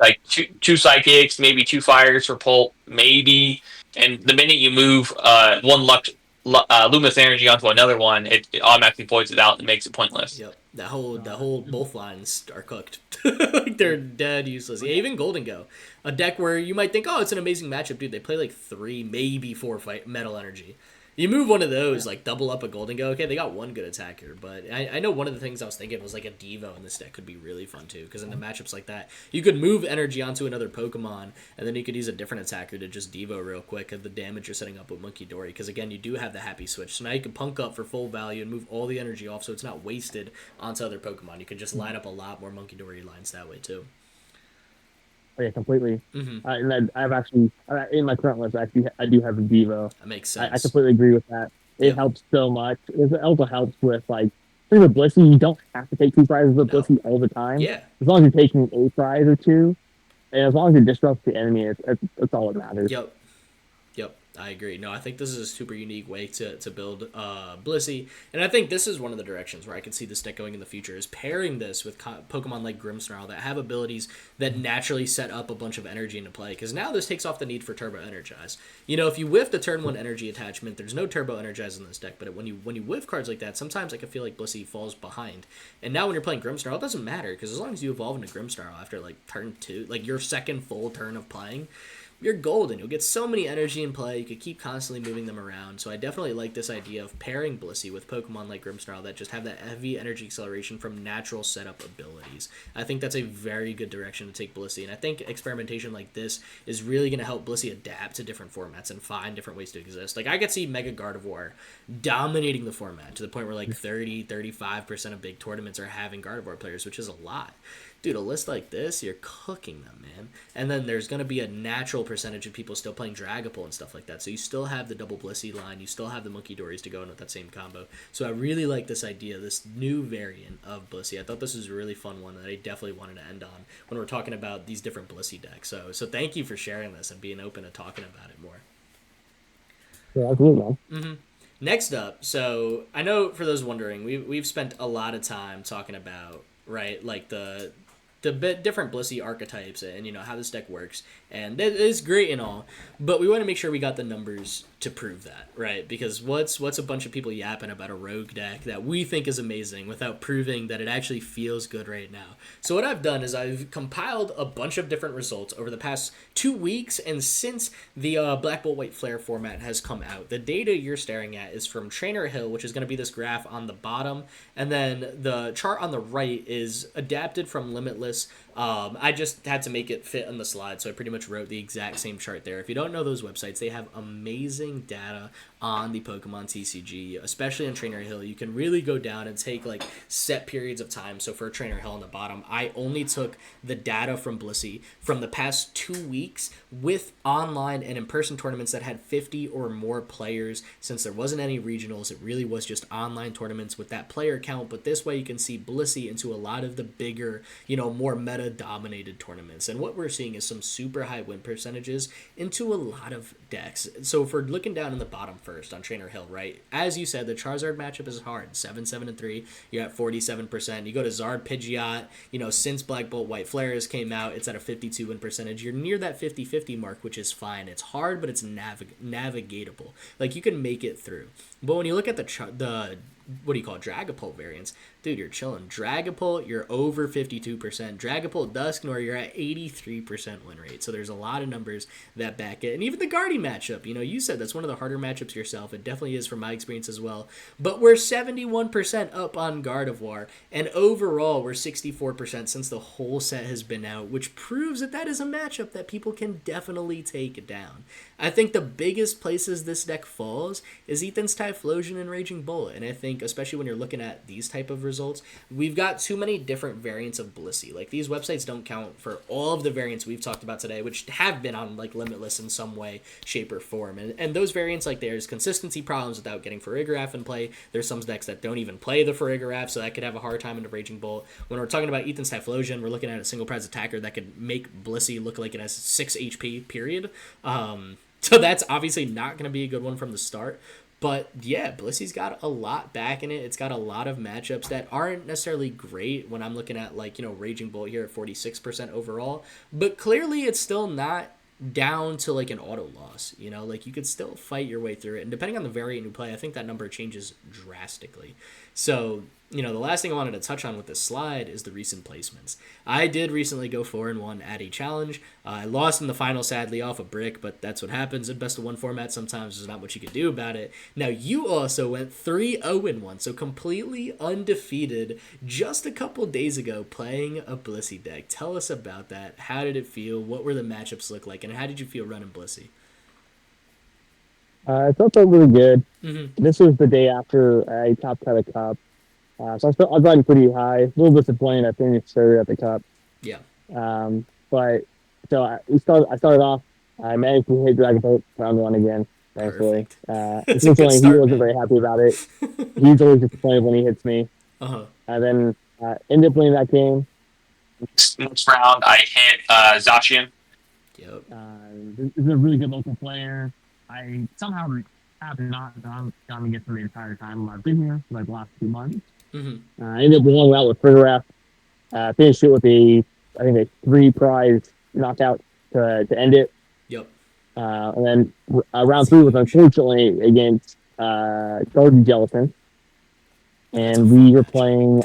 like two Psychics, maybe 2 Fires for Pult, maybe. And the minute you move one Luminous Energy onto another one, it automatically voids it out and makes it pointless. Yep. That whole both lines are cooked. Like, they're dead useless. Yeah, even Golden Go. A deck where you might think, oh, it's an amazing matchup, dude. They play like 3, maybe 4 Metal Energy. You move one of those, like double up a Golden Go. Okay, they got 1 good attacker, but I know one of the things I was thinking was like a Devo in this deck could be really fun too, because in the matchups like that, you could move energy onto another Pokemon, and then you could use a different attacker to just Devo real quick of the damage you're setting up with Monkey Dory, because again, you do have the Happy Switch, so now you can punk up for full value and move all the energy off, so it's not wasted onto other Pokemon. You can just line up a lot more Monkey Dory lines that way too. Oh, yeah, completely. And I've actually, in my current list, I do have a Devo. That makes sense. I completely agree with that. It helps so much. It also helps with, like, with Blissey, you don't have to take 2 prizes with Blissey all the time. Yeah. As long as you're taking a prize or 2, and as long as it disrupts the enemy, it's all that matters. Yep. I agree. No, I think this is a super unique way to build Blissey, and I think this is one of the directions where I could see this deck going in the future, is pairing this with Pokemon like Grimmsnarl that have abilities that naturally set up a bunch of energy into play, because now this takes off the need for Turbo Energize. If you whiff the turn 1 energy attachment, there's no Turbo Energize in this deck, but when you whiff cards like that, sometimes I can feel like Blissey falls behind. And now when you're playing Grimmsnarl, it doesn't matter, because as long as you evolve into Grimmsnarl after like turn 2, like your second full turn of playing, you're golden. You'll get so many energy in play. You could keep constantly moving them around. So I definitely like this idea of pairing Blissey with Pokemon like Grimmsnarl that just have that heavy energy acceleration from natural setup abilities. I think that's a very good direction to take Blissey, and I think experimentation like this is really going to help Blissey adapt to different formats and find different ways to exist. Like, I could see Mega Gardevoir dominating the format to the point where like 30-35% of big tournaments are having Gardevoir players, which is a lot. Dude, a list like this, you're cooking them, man. And then there's going to be a natural percentage of people still playing Dragapult and stuff like that. So you still have the double Blissey line. You still have the Monkey Dories to go in with that same combo. So I really like this idea, this new variant of Blissey. I thought this was a really fun one that I definitely wanted to end on when we're talking about these different Blissey decks. So thank you for sharing this and being open to talking about it more. Yeah, absolutely. Mm-hmm. Next up, so I know for those wondering, we've spent a lot of time talking about, right, like the different Blissey archetypes and how this deck works, and it is great and all, but we want to make sure we got the numbers to prove that, right? Because what's a bunch of people yapping about a rogue deck that we think is amazing without proving that it actually feels good right now? So what I've done is I've compiled a bunch of different results over the past 2 weeks, and since the Black Bolt White Flare format has come out, the data you're staring at is from Trainer Hill, which is going to be this graph on the bottom, and then the chart on the right is adapted from Limitless. I just had to make it fit on the slide, so I pretty much wrote the exact same chart there. If you don't know those websites, they have amazing data on the Pokemon TCG, especially on Trainer Hill. You can really go down and take like set periods of time. So for Trainer Hill on the bottom, I only took the data from Blissey from the past 2 weeks with online and in-person tournaments that had 50 or more players. Since there wasn't any regionals, it really was just online tournaments with that player count. But this way you can see Blissey into a lot of the bigger, more meta-dominated tournaments. And what we're seeing is some super high win percentages into a lot of decks. So if we're looking down in the bottom first on Trainer Hill, right? As you said, the Charizard matchup is hard. 7-7-3. You're at 47%. You go to Zard Pidgeot, since Black Bolt White Flare came out, it's at a 52 win percentage. You're near that 50-50 mark, which is fine. It's hard, but it's navigatable. Like, you can make it through. But when you look at the what do you call it, Dragapult variants, dude, you're chilling. Dragapult, you're over 52%. Dragapult Dusknoir, you're at 83% win rate. So there's a lot of numbers that back it. And even the Guardy matchup, you said that's one of the harder matchups yourself. It definitely is from my experience as well. But we're 71% up on Gardevoir. And overall, we're 64% since the whole set has been out, which proves that is a matchup that people can definitely take down. I think the biggest places this deck falls is Ethan's Typhlosion and Raging Bullet. And I think, especially when you're looking at these type of results, we've got too many different variants of Blissey. Like, these websites don't count for all of the variants we've talked about today, which have been on like Limitless in some way, shape, or form. And those variants, like, there's consistency problems without getting Farigiraf in play. There's some decks that don't even play the Farigiraf, so that could have a hard time into Raging Bolt. When we're talking about Ethan's Typhlosion, we're looking at a single prize attacker that could make Blissey look like it has 6 HP, period. So that's obviously not going to be a good one from the start. But yeah, Blissey's got a lot back in it. It's got a lot of matchups that aren't necessarily great when I'm looking at, like, Raging Bolt here at 46% overall. But clearly it's still not down to like an auto loss, like you could still fight your way through it. And depending on the variant you play, I think that number changes drastically. So, the last thing I wanted to touch on with this slide is the recent placements. I did recently go 4-1 at a challenge. I lost in the final, sadly, off a brick, but that's what happens in best of one format. Sometimes there's not much you can do about it. Now, you also went 3-0-1, so completely undefeated just a couple days ago playing a Blissey deck. Tell us about that. How did it feel? What were the matchups look like? And how did you feel running Blissey? It felt really good. Mm-hmm. This was the day after I topped out a cup. So I was riding pretty high. A little disappointed I finished third at the cup. Yeah. But so I started off. I managed to hit Dragon Boat round 1 again. Thankfully. Perfect. Unfortunately, he wasn't very happy about it. He's always disappointed when he hits me. And then ended up winning that game. Next round, I hit Zacian. Yep. This is a really good local player. I somehow have not gotten to get through the entire time I've been here, like the last 2 months. I ended up rolling out with Frigoraf. Finished it with I think, a 3-prize knockout to end it. Yep. And then round 3 was unfortunately against Garden Gelatin. And we were playing.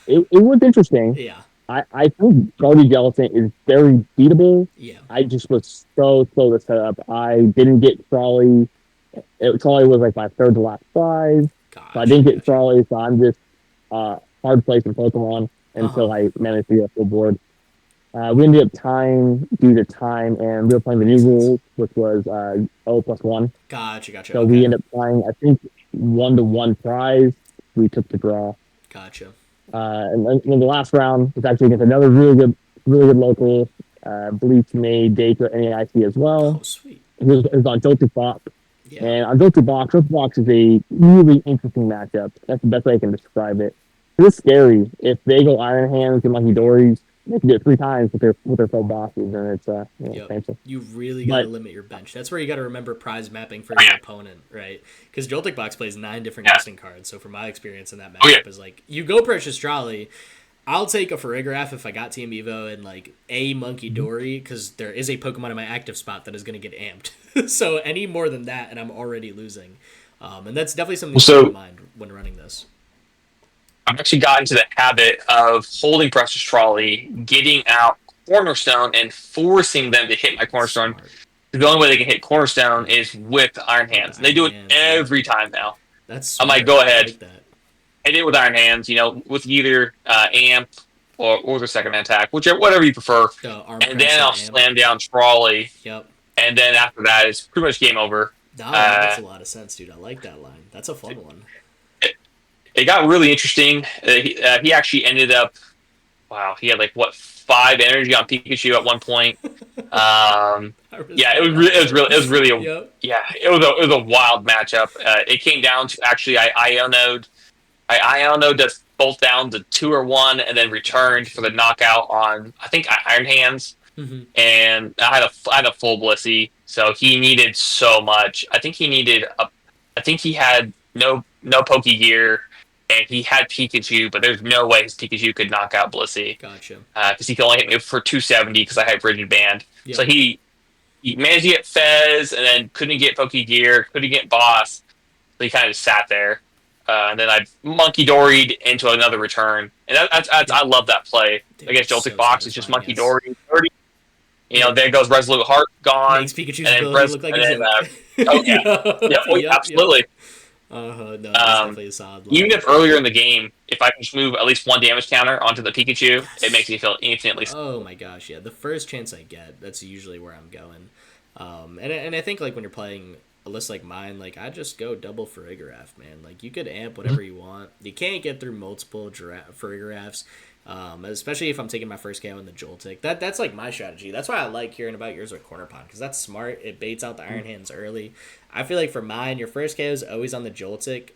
It was interesting. Yeah. I think Garden Gelatin is very beatable. Yeah. I just was so slow to set up. I didn't get Trolley. Trolley was like my third to last prize. So I didn't get Trolley, so I'm just hard placing Pokemon until I managed to get a full board. We ended up tying due to time, and we were playing the new rules, which was O+1. Gotcha. So we ended up playing, I think, 1-to-1 prize. We took the draw. Gotcha. And then the last round was actually against another really good local, Bleach made Data NAIC as well. Oh, sweet. It was on Joltik Box. Yeah. And on Joltik Box is a really interesting matchup. That's the best way I can describe it. It's scary. If they go Iron Hands and Monkey Dories, they can do it 3 times with their full bosses, and it's painful. You really got to limit your bench. That's where you got to remember prize mapping for your opponent, right? Because Joltik Box plays 9 different nesting cards. So from my experience in that matchup is like, you go Precious Trolley, I'll take a Farigiraf if I got Team Evo and like a Monkey Dory, because there is a Pokemon in my active spot that is going to get amped. So any more than that, and I'm already losing. And that's definitely something to keep in mind when running this. I've actually gotten into the habit of holding Precious Trolley, getting out Cornerstone, and forcing them to hit my Cornerstone. The only way they can hit Cornerstone is with Iron Hands. And they do it every time now. That's I'm like, go ahead. Hit it with Iron Hands, with either Amp or the second attack, whatever you prefer. And then I'll slam down Trolley. Yep. And then after that, it's pretty much game over. No, that makes a lot of sense, dude. I like that line. That's a fun one. It got really interesting. He actually ended up, he had 5 energy on Pikachu at one point. It was a wild matchup. It came down to actually I Iono'd us both down to 2 or 1, and then returned for the knockout on I think Iron Hands, and I had a full Blissey, so he needed so much. I think he had no Pokegear. And he had Pikachu, but there's no way his Pikachu could knock out Blissey. Gotcha. Because he could only hit me for 270 because I had Rigid Band. Yep. So he managed to get Fez, and then couldn't get Pokegear, couldn't get Boss. So he kind of just sat there. And then I Monkey Doried into another return. And I love that play. Against Joltik Box, it's just Monkey Dory. There goes Resolute Heart, gone. Makes Pikachu's ability look like absolutely. No, that's definitely a solid line. Even if earlier in the game, if I can just move at least 1 damage counter onto the Pikachu, it makes me feel infinitely. Oh my gosh, yeah. The first chance I get, that's usually where I'm going. And I think when you're playing a list like mine, I just go double Farigiraf, man. You could amp whatever you want. You can't get through multiple Farigirafs. Especially if I'm taking my first KO in the Joltik. That's my strategy. That's why I like hearing about yours with Corner Pond, because that's smart. It baits out the Iron Hands early. I feel like for mine, your first KO is always on the Joltik,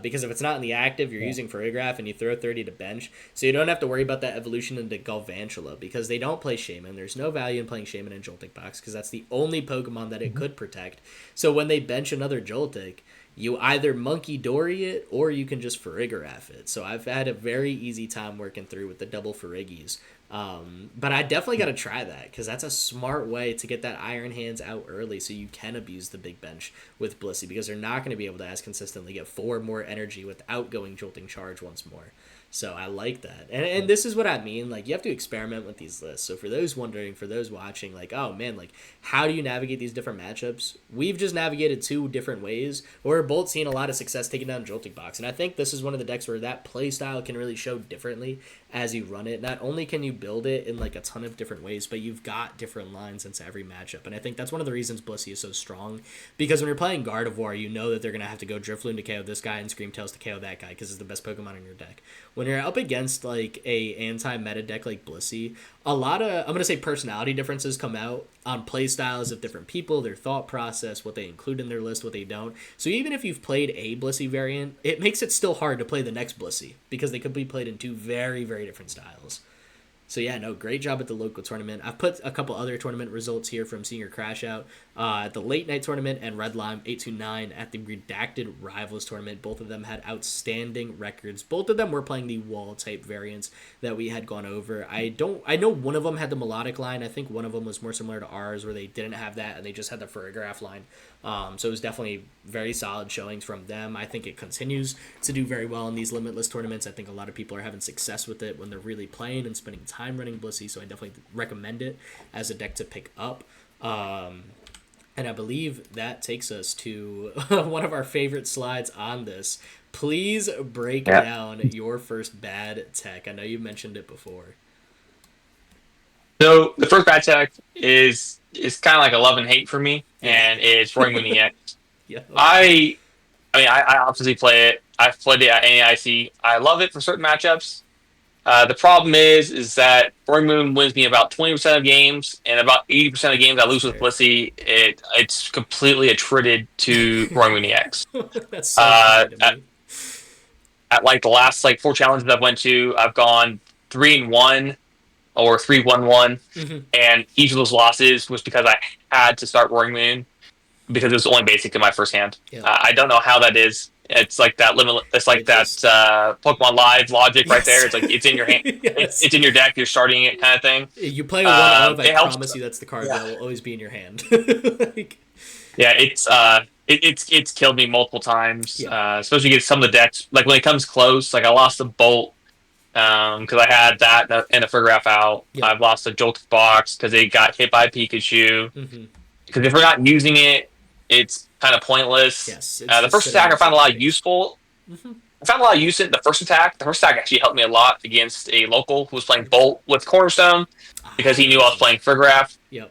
because if it's not in the active, you're using Farigiraf and you throw 30 to bench, so you don't have to worry about that evolution into Galvantula, because they don't play Shaman. There's no value in playing Shaman in Joltik Box, because that's the only Pokemon that it could protect. So when they bench another Joltik, you either Monkey Dory it, or you can just Farigiraf it. So I've had a very easy time working through with the double Farigis. But I definitely got to try that, because that's a smart way to get that Iron Hands out early, so you can abuse the big bench with Blissey, because they're not going to be able to as consistently get 4 more energy without going Jolting Charge once more. So I like that. And this is what I mean. You have to experiment with these lists. So for those wondering, for those watching, oh man, how do you navigate these different matchups? We've just navigated 2 different ways. We're both seeing a lot of success taking down Joltik Box. And I think this is one of the decks where that play style can really show differently as you run it. Not only can you build it in a ton of different ways, but you've got different lines into every matchup. And I think that's one of the reasons Blissey is so strong. Because when you're playing Gardevoir, you know that they're going to have to go Drifloon to KO this guy and Screamtails to KO that guy, because it's the best Pokemon in your deck. When when you're up against like a anti-meta deck like Blissey, a lot of, I'm gonna say, personality differences come out on play styles of different people, their thought process, what they include in their list, what they don't. So even if you've played a Blissey variant, it makes it still hard to play the next Blissey because they could be played in two very, very different styles. So yeah, no, great job at the local tournament. I've put a couple other tournament results here from Senior Crash Out at the late night tournament, and Red Lime 829 at the Redacted Rivals tournament. Both of them had outstanding records. Both of them were playing the wall type variants that we had gone over. I know one of them had the melodic line. I think one of them was more similar to ours, where they didn't have that and they just had the Furograph line. So it was definitely very solid showings from them. I think it continues to do very well in these limitless tournaments. I think a lot of people are having success with it when they're really playing and spending time running Blissey, so I definitely recommend it as a deck to pick up. And I believe that takes us to one of our favorite slides on this. Please break down your first bad tech. I know you mentioned it before. So the first bad tech is kind of like a love and hate for me, and it's Roaring Moon EX. Yeah. I obviously play it. I've played it at NAIC. I love it for certain matchups. The problem is that Roaring Moon wins me about 20% of games, and about 80% of games I lose with Blissey. It's completely attributed to Roaring Moon EX. That's so funny to me. At like the last like 4 challenges I've went to, I've gone 3-1 or 3-1-1, and each of those losses was because I had to start Roaring Moon because it was the only basic in my first hand. Yeah. I don't know how that is. It's like that limit. It's like that Pokemon Live logic right there. It's like it's in your hand. It's in your deck. You're starting it, kind of thing. You play a one of. I promise you, that's the card that will always be in your hand. Yeah, it's killed me multiple times. Especially against some of the decks. Like when it comes close, like I lost the Bolt because I had that and a Furograph out. Yep. I've lost a Jolted Box because it got hit by Pikachu. Because if we're not using it, it's kind of pointless. Yes, the first attack I found a lot of useful. I found a lot of use in the first attack. The first attack actually helped me a lot against a local who was playing Bolt with Cornerstone because he knew I was playing Furograph. Yep.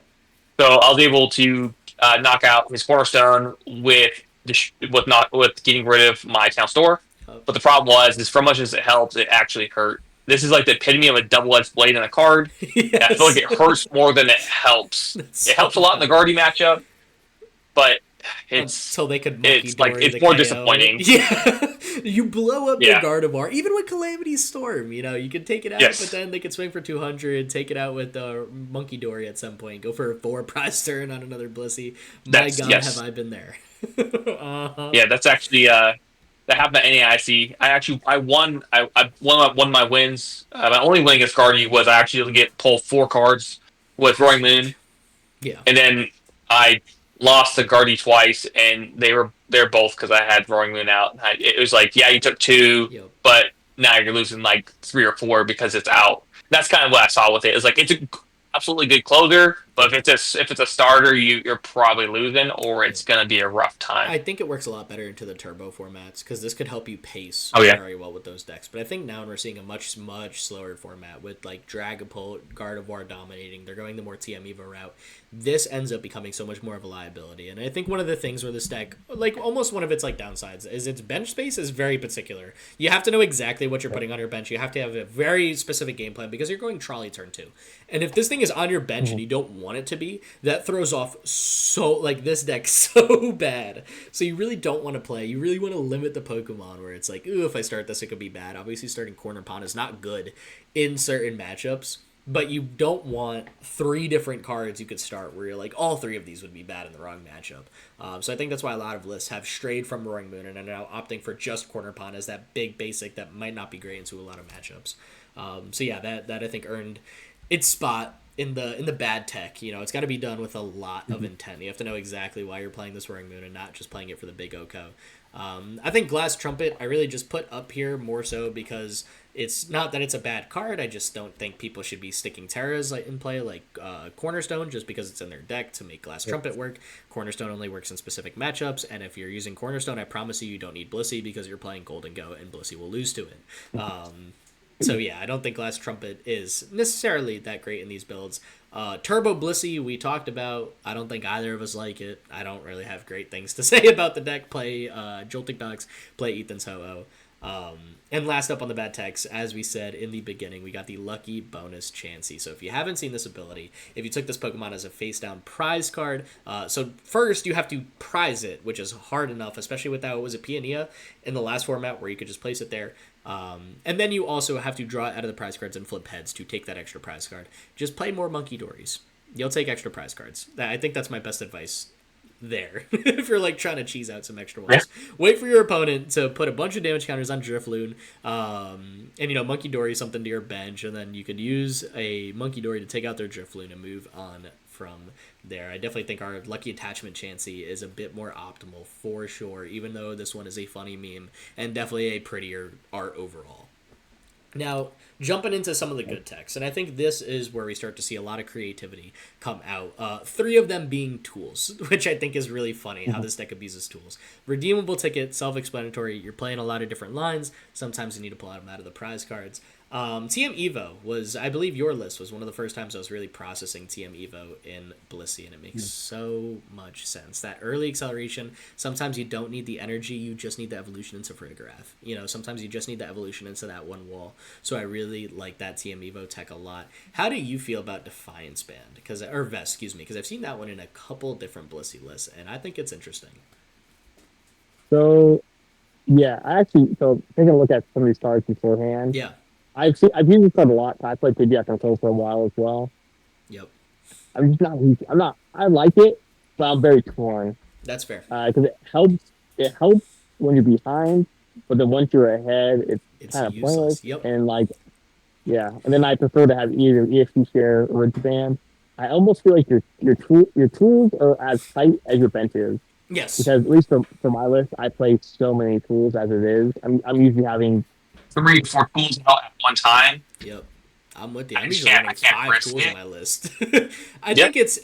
So I was able to knock out his Cornerstone with getting rid of my town store. But the problem was for much as it helps, it actually hurt. This is like the epitome of a double-edged blade in a card. Yes. I feel like it hurts more than it helps. It helps a lot in the Guardy matchup, but until they could it's more disappointing. Yeah, you blow up the Gardevoir, even with Calamity Storm. You know, you could take it out, but then they could swing for 200, take it out with Monkey Dory at some point, go for a 4 prize turn on another Blissey. Have I been there? Yeah, that's actually that happened at NAIC. I won. One of my wins. My only win against Guardy was I actually pull 4 cards with Roaring Moon. Yeah, and then I lost to Guardy twice, and they're both because I had Roaring Moon out. It was like, you took 2, but now you're losing like 3 or 4 because it's out. That's kind of what I saw with it. It's like it's an absolutely good closer, but if it's a starter, you're probably losing, or it's gonna be a rough time. I think it works a lot better into the turbo formats because this could help you pace very well with those decks. But I think now we're seeing a much slower format with like Dragapult, Gardevoir dominating. They're going the more TM Evo route. This ends up becoming so much more of a liability. And I think one of the things where this deck, like almost one of its like downsides, is its bench space is very particular. You have to know exactly what you're putting on your bench. You have to have a very specific game plan because you're going trolley turn 2. And if this thing is on your bench and you don't want it to be, that throws off this deck so bad. So you really don't want to play. You really want to limit the Pokemon where it's like, ooh, if I start this, it could be bad. Obviously, starting Corner Pond is not good in certain matchups. But you don't want 3 different cards you could start where you're like, all 3 of these would be bad in the wrong matchup. So I think that's why a lot of lists have strayed from Roaring Moon and are now opting for just Corner Pond as that big basic that might not be great into a lot of matchups. So yeah, that I think earned its spot in the bad tech. You know, it's got to be done with a lot of intent. You have to know exactly why you're playing this Roaring Moon and not just playing it for the big OCO. I think Glass Trumpet I really just put up here more so because it's not that it's a bad card. I just don't think people should be sticking Terras in play like Cornerstone just because it's in their deck to make Glass Trumpet work. Cornerstone only works in specific matchups, and if you're using Cornerstone, I promise you don't need Blissey because you're playing Golden Go and Blissey will lose to it. So yeah, I don't think Glass Trumpet is necessarily that great in these builds. Turbo Blissey, we talked about. I don't think either of us like it. I don't really have great things to say about the deck. Play Jolting Dogs, play Ethan's Ho-Oh. And last up on the bad techs, as we said in the beginning, we got the Lucky Bonus Chansey. So if you haven't seen this ability, if you took this Pokemon as a face-down prize card, so first you have to prize it, which is hard enough, especially with that it was a Pioneer in the last format where you could just place it there. And then you also have to draw it out of the prize cards and flip heads to take that extra prize card. Just play more Monkey Dories. You'll take extra prize cards. I think that's my best advice there. If you're like trying to cheese out some extra ones, wait for your opponent to put a bunch of damage counters on Drifloon, and Monkey Dory something to your bench, and then you could use a Monkey Dory to take out their Drifloon and move on from there. I definitely think our Lucky Attachment Chansey is a bit more optimal for sure, even though this one is a funny meme and definitely a prettier art overall. Now, jumping into some of the good techs, and I think this is where we start to see a lot of creativity come out. 3 of them being tools, which I think is really funny, how this deck abuses tools. Redeemable ticket, self-explanatory, you're playing a lot of different lines, sometimes you need to pull them out of the prize cards. TM Evo was, I believe your list was one of the first times I was really processing TM Evo in Blissey, and it makes so much sense. That early acceleration, sometimes you don't need the energy, you just need the evolution into Frigoraph. Sometimes you just need the evolution into that one wall. So I really like that TM Evo tech a lot. How do you feel about Defiance Band? Or Vest, because I've seen that one in a couple different Blissey lists, and I think it's interesting. So, yeah, taking a look at some of these cards beforehand. Yeah. I've used this card a lot. I played PGF Control for a while as well. Yep. I like it, but I'm very torn. That's fair. Because it helps when you're behind, but then once you're ahead, it's kind of pointless. Yep. And and then I prefer to have either EXP share or Ridge Band. I almost feel like your tools are as tight as your bench is. Yes. Because at least for my list, I play so many tools as it is. I'm usually having 3, 4 tools out at one time. Yep. I'm with you. I'm usually running 5 tools on my list. I think it's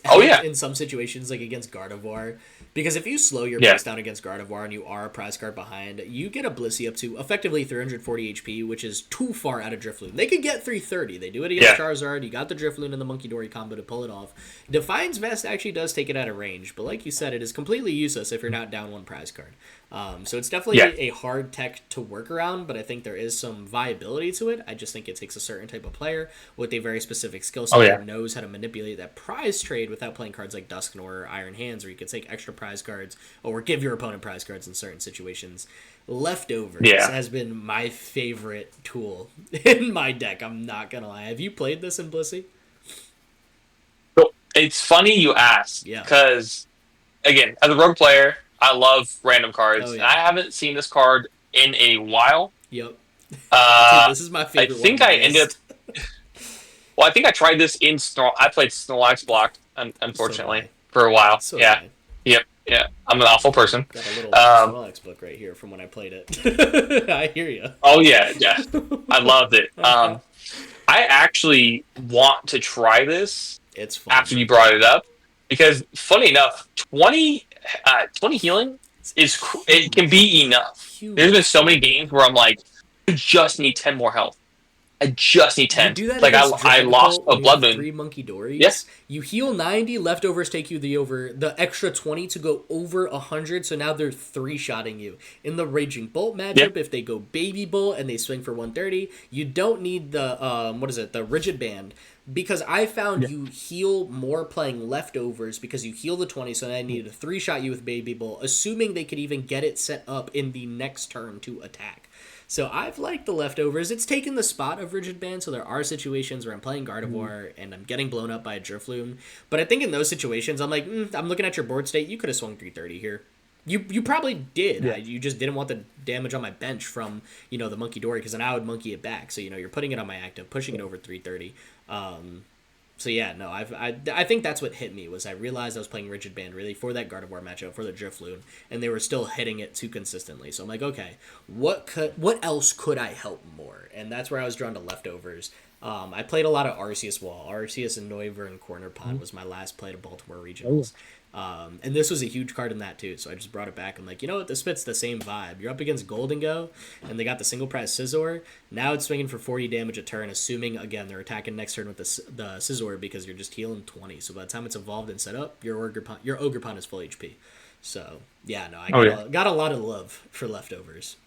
in some situations, like against Gardevoir, because if you slow your base down against Gardevoir and you are a prize card behind, you get a Blissey up to effectively 340 HP, which is too far out of Drifloon. They could get 330. They do it against Charizard. You got the Drifloon and the Monkey Dory combo to pull it off. Defiance Vest actually does take it out of range, but like you said, it is completely useless if you're not down 1 prize card. So it's definitely a hard tech to work around, but I think there is some viability to it. I just think it takes a certain type of player with a very specific skill set that knows how to manipulate that prize trade without playing cards like Dusknoir or Iron Hands, where you could take extra prize cards or give your opponent prize cards in certain situations. Leftovers has been my favorite tool in my deck. I'm not going to lie. Have you played this in Blissey? So it's funny you ask, because, again, as a rogue player, I love random cards, and I haven't seen this card in a while. Yep. Dude, this is my favorite I think I tried this in I played Snorlax Blocked, unfortunately, for a while. Yep. I'm an awful person. Got a little Snorlax book right here from when I played it. I hear you. Oh, yeah. I loved it. I actually want to try this after you brought it up, because, funny enough, 20 healing it can be enough. There's been so many games where I'm like, I just need 10 more health. I just need 10. You do that like I lost a Blood Moon. 3 Monkey Dories. Yes. You heal 90, leftovers take you the extra 20 to go over 100, so now they're 3-shotting you. In the Raging Bolt matchup, if they go Baby Bolt and they swing for 130, you don't need the Rigid Band, because I found you heal more playing leftovers because you heal the 20, so I needed to 3-shot you with Baby Bolt, assuming they could even get it set up in the next turn to attack. So I've liked the leftovers. It's taken the spot of Rigid Band, so there are situations where I'm playing Gardevoir and I'm getting blown up by a Drifloon. But I think in those situations, I'm like, I'm looking at your board state. You could have swung 330 here. You probably did. You just didn't want the damage on my bench from, the Monkey Dory, because then I would monkey it back. So, you're putting it on my active, pushing it over 330. So yeah, no, I think that's what hit me, was I realized I was playing Rigid Band really for that Gardevoir matchup, for the Drifloon, and they were still hitting it too consistently. So I'm like, okay, what else could I help more? And that's where I was drawn to leftovers. I played a lot of Arceus Wall. Arceus and Noivern and Corner Pond was my last play to Baltimore Regionals. And this was a huge card in that too, so I just brought it back. I'm like, you know what, this fits the same vibe. You're up against Golden Go, and they got the single prize Scizor. Now it's swinging for 40 damage a turn, assuming, again, they're attacking next turn with the Scizor, because you're just healing 20. So by the time it's evolved and set up, your Ogerpon is full HP. So, yeah, no, I got a lot of love for leftovers.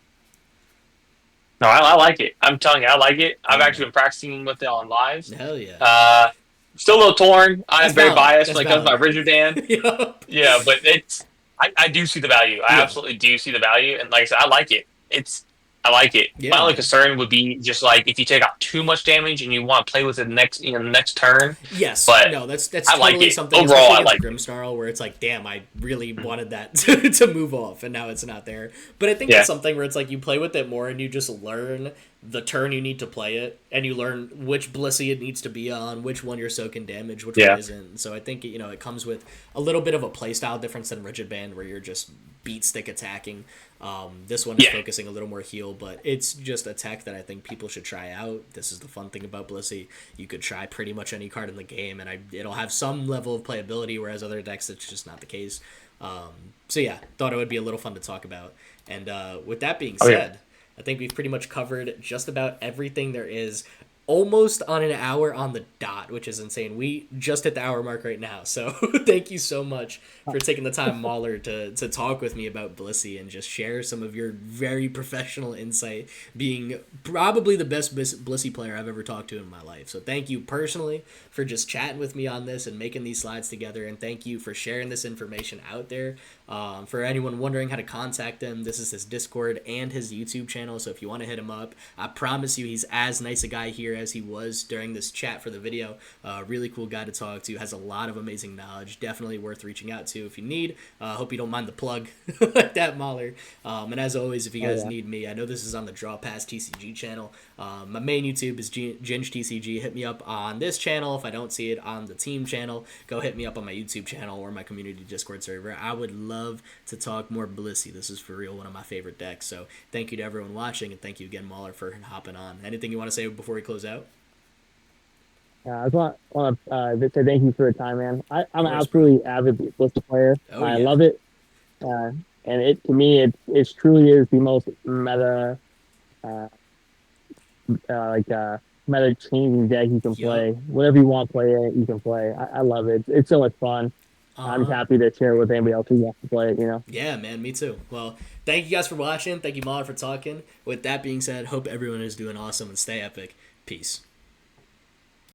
No, I like it. I'm telling you, I like it. I've actually been practicing with it on live. Hell yeah. Still a little torn. I'm That's very valid. biased That's when it comes to valid. my Richard Dan. Yup. Yeah, but I do see the value. I Yeah. absolutely do see the value, and like I said, I like it. I like it. Yeah, My only man. concern would be just like if you take out too much damage and you want to play with it next turn. Yes, But no, that's I like totally it. something. Overall, Especially I against like it. Grimsnarl, where it's like, damn, I really wanted that to move off, and now it's not there. But I think Yeah. it's something where it's like you play with it more, and you just learn the turn you need to play it, and you learn which Blissey it needs to be on, which one you're soaking damage, which Yeah. one isn't. So I think it comes with a little bit of a playstyle difference than Rigid Band, where you're just beat stick attacking. This one is Yeah. focusing a little more heal, but it's just a tech that I think people should try out. This is the fun thing about Blissey. You could try pretty much any card in the game, and it'll have some level of playability, whereas other decks, it's just not the case. So yeah, thought it would be a little fun to talk about. And with that being said, I think we've pretty much covered just about everything there is, almost on an hour on the dot, which is insane. We just hit the hour mark right now. So thank you so much for taking the time, Mahler, to talk with me about Blissey and just share some of your very professional insight, being probably the best Blissey player I've ever talked to in my life. So thank you personally for just chatting with me on this and making these slides together. And thank you for sharing this information out there. For anyone wondering how to contact him, this is his Discord and his YouTube channel. So if you want to hit him up, I promise you he's as nice a guy here as he was during this chat for the video. Really cool guy to talk to, has a lot of amazing knowledge, definitely worth reaching out to if you need. Hope you don't mind the plug like that, Mahler. And as always, if you guys need me, I know this is on the Draw Pass TCG channel. My main YouTube is Ginge TCG. Hit me up on this channel. If I don't see it on the team channel, go hit me up on my YouTube channel or my community Discord server. I would love to talk more Blissey. This is for real one of my favorite decks. So thank you to everyone watching, and thank you again, Mahler, for hopping on. Anything you want to say before we close out? I just want to say thank you for your time, man. I'm an absolutely avid Blissey player. I love it. And it to me, it truly is the most meta, meta changing deck you can play. Whatever you want to play it, you can play. I love it. It's so much fun. I'm happy to share it with anybody else who wants to play it, Yeah, man, me too. Well, thank you guys for watching. Thank you, Mahler, for talking. With that being said, hope everyone is doing awesome and stay epic. Peace.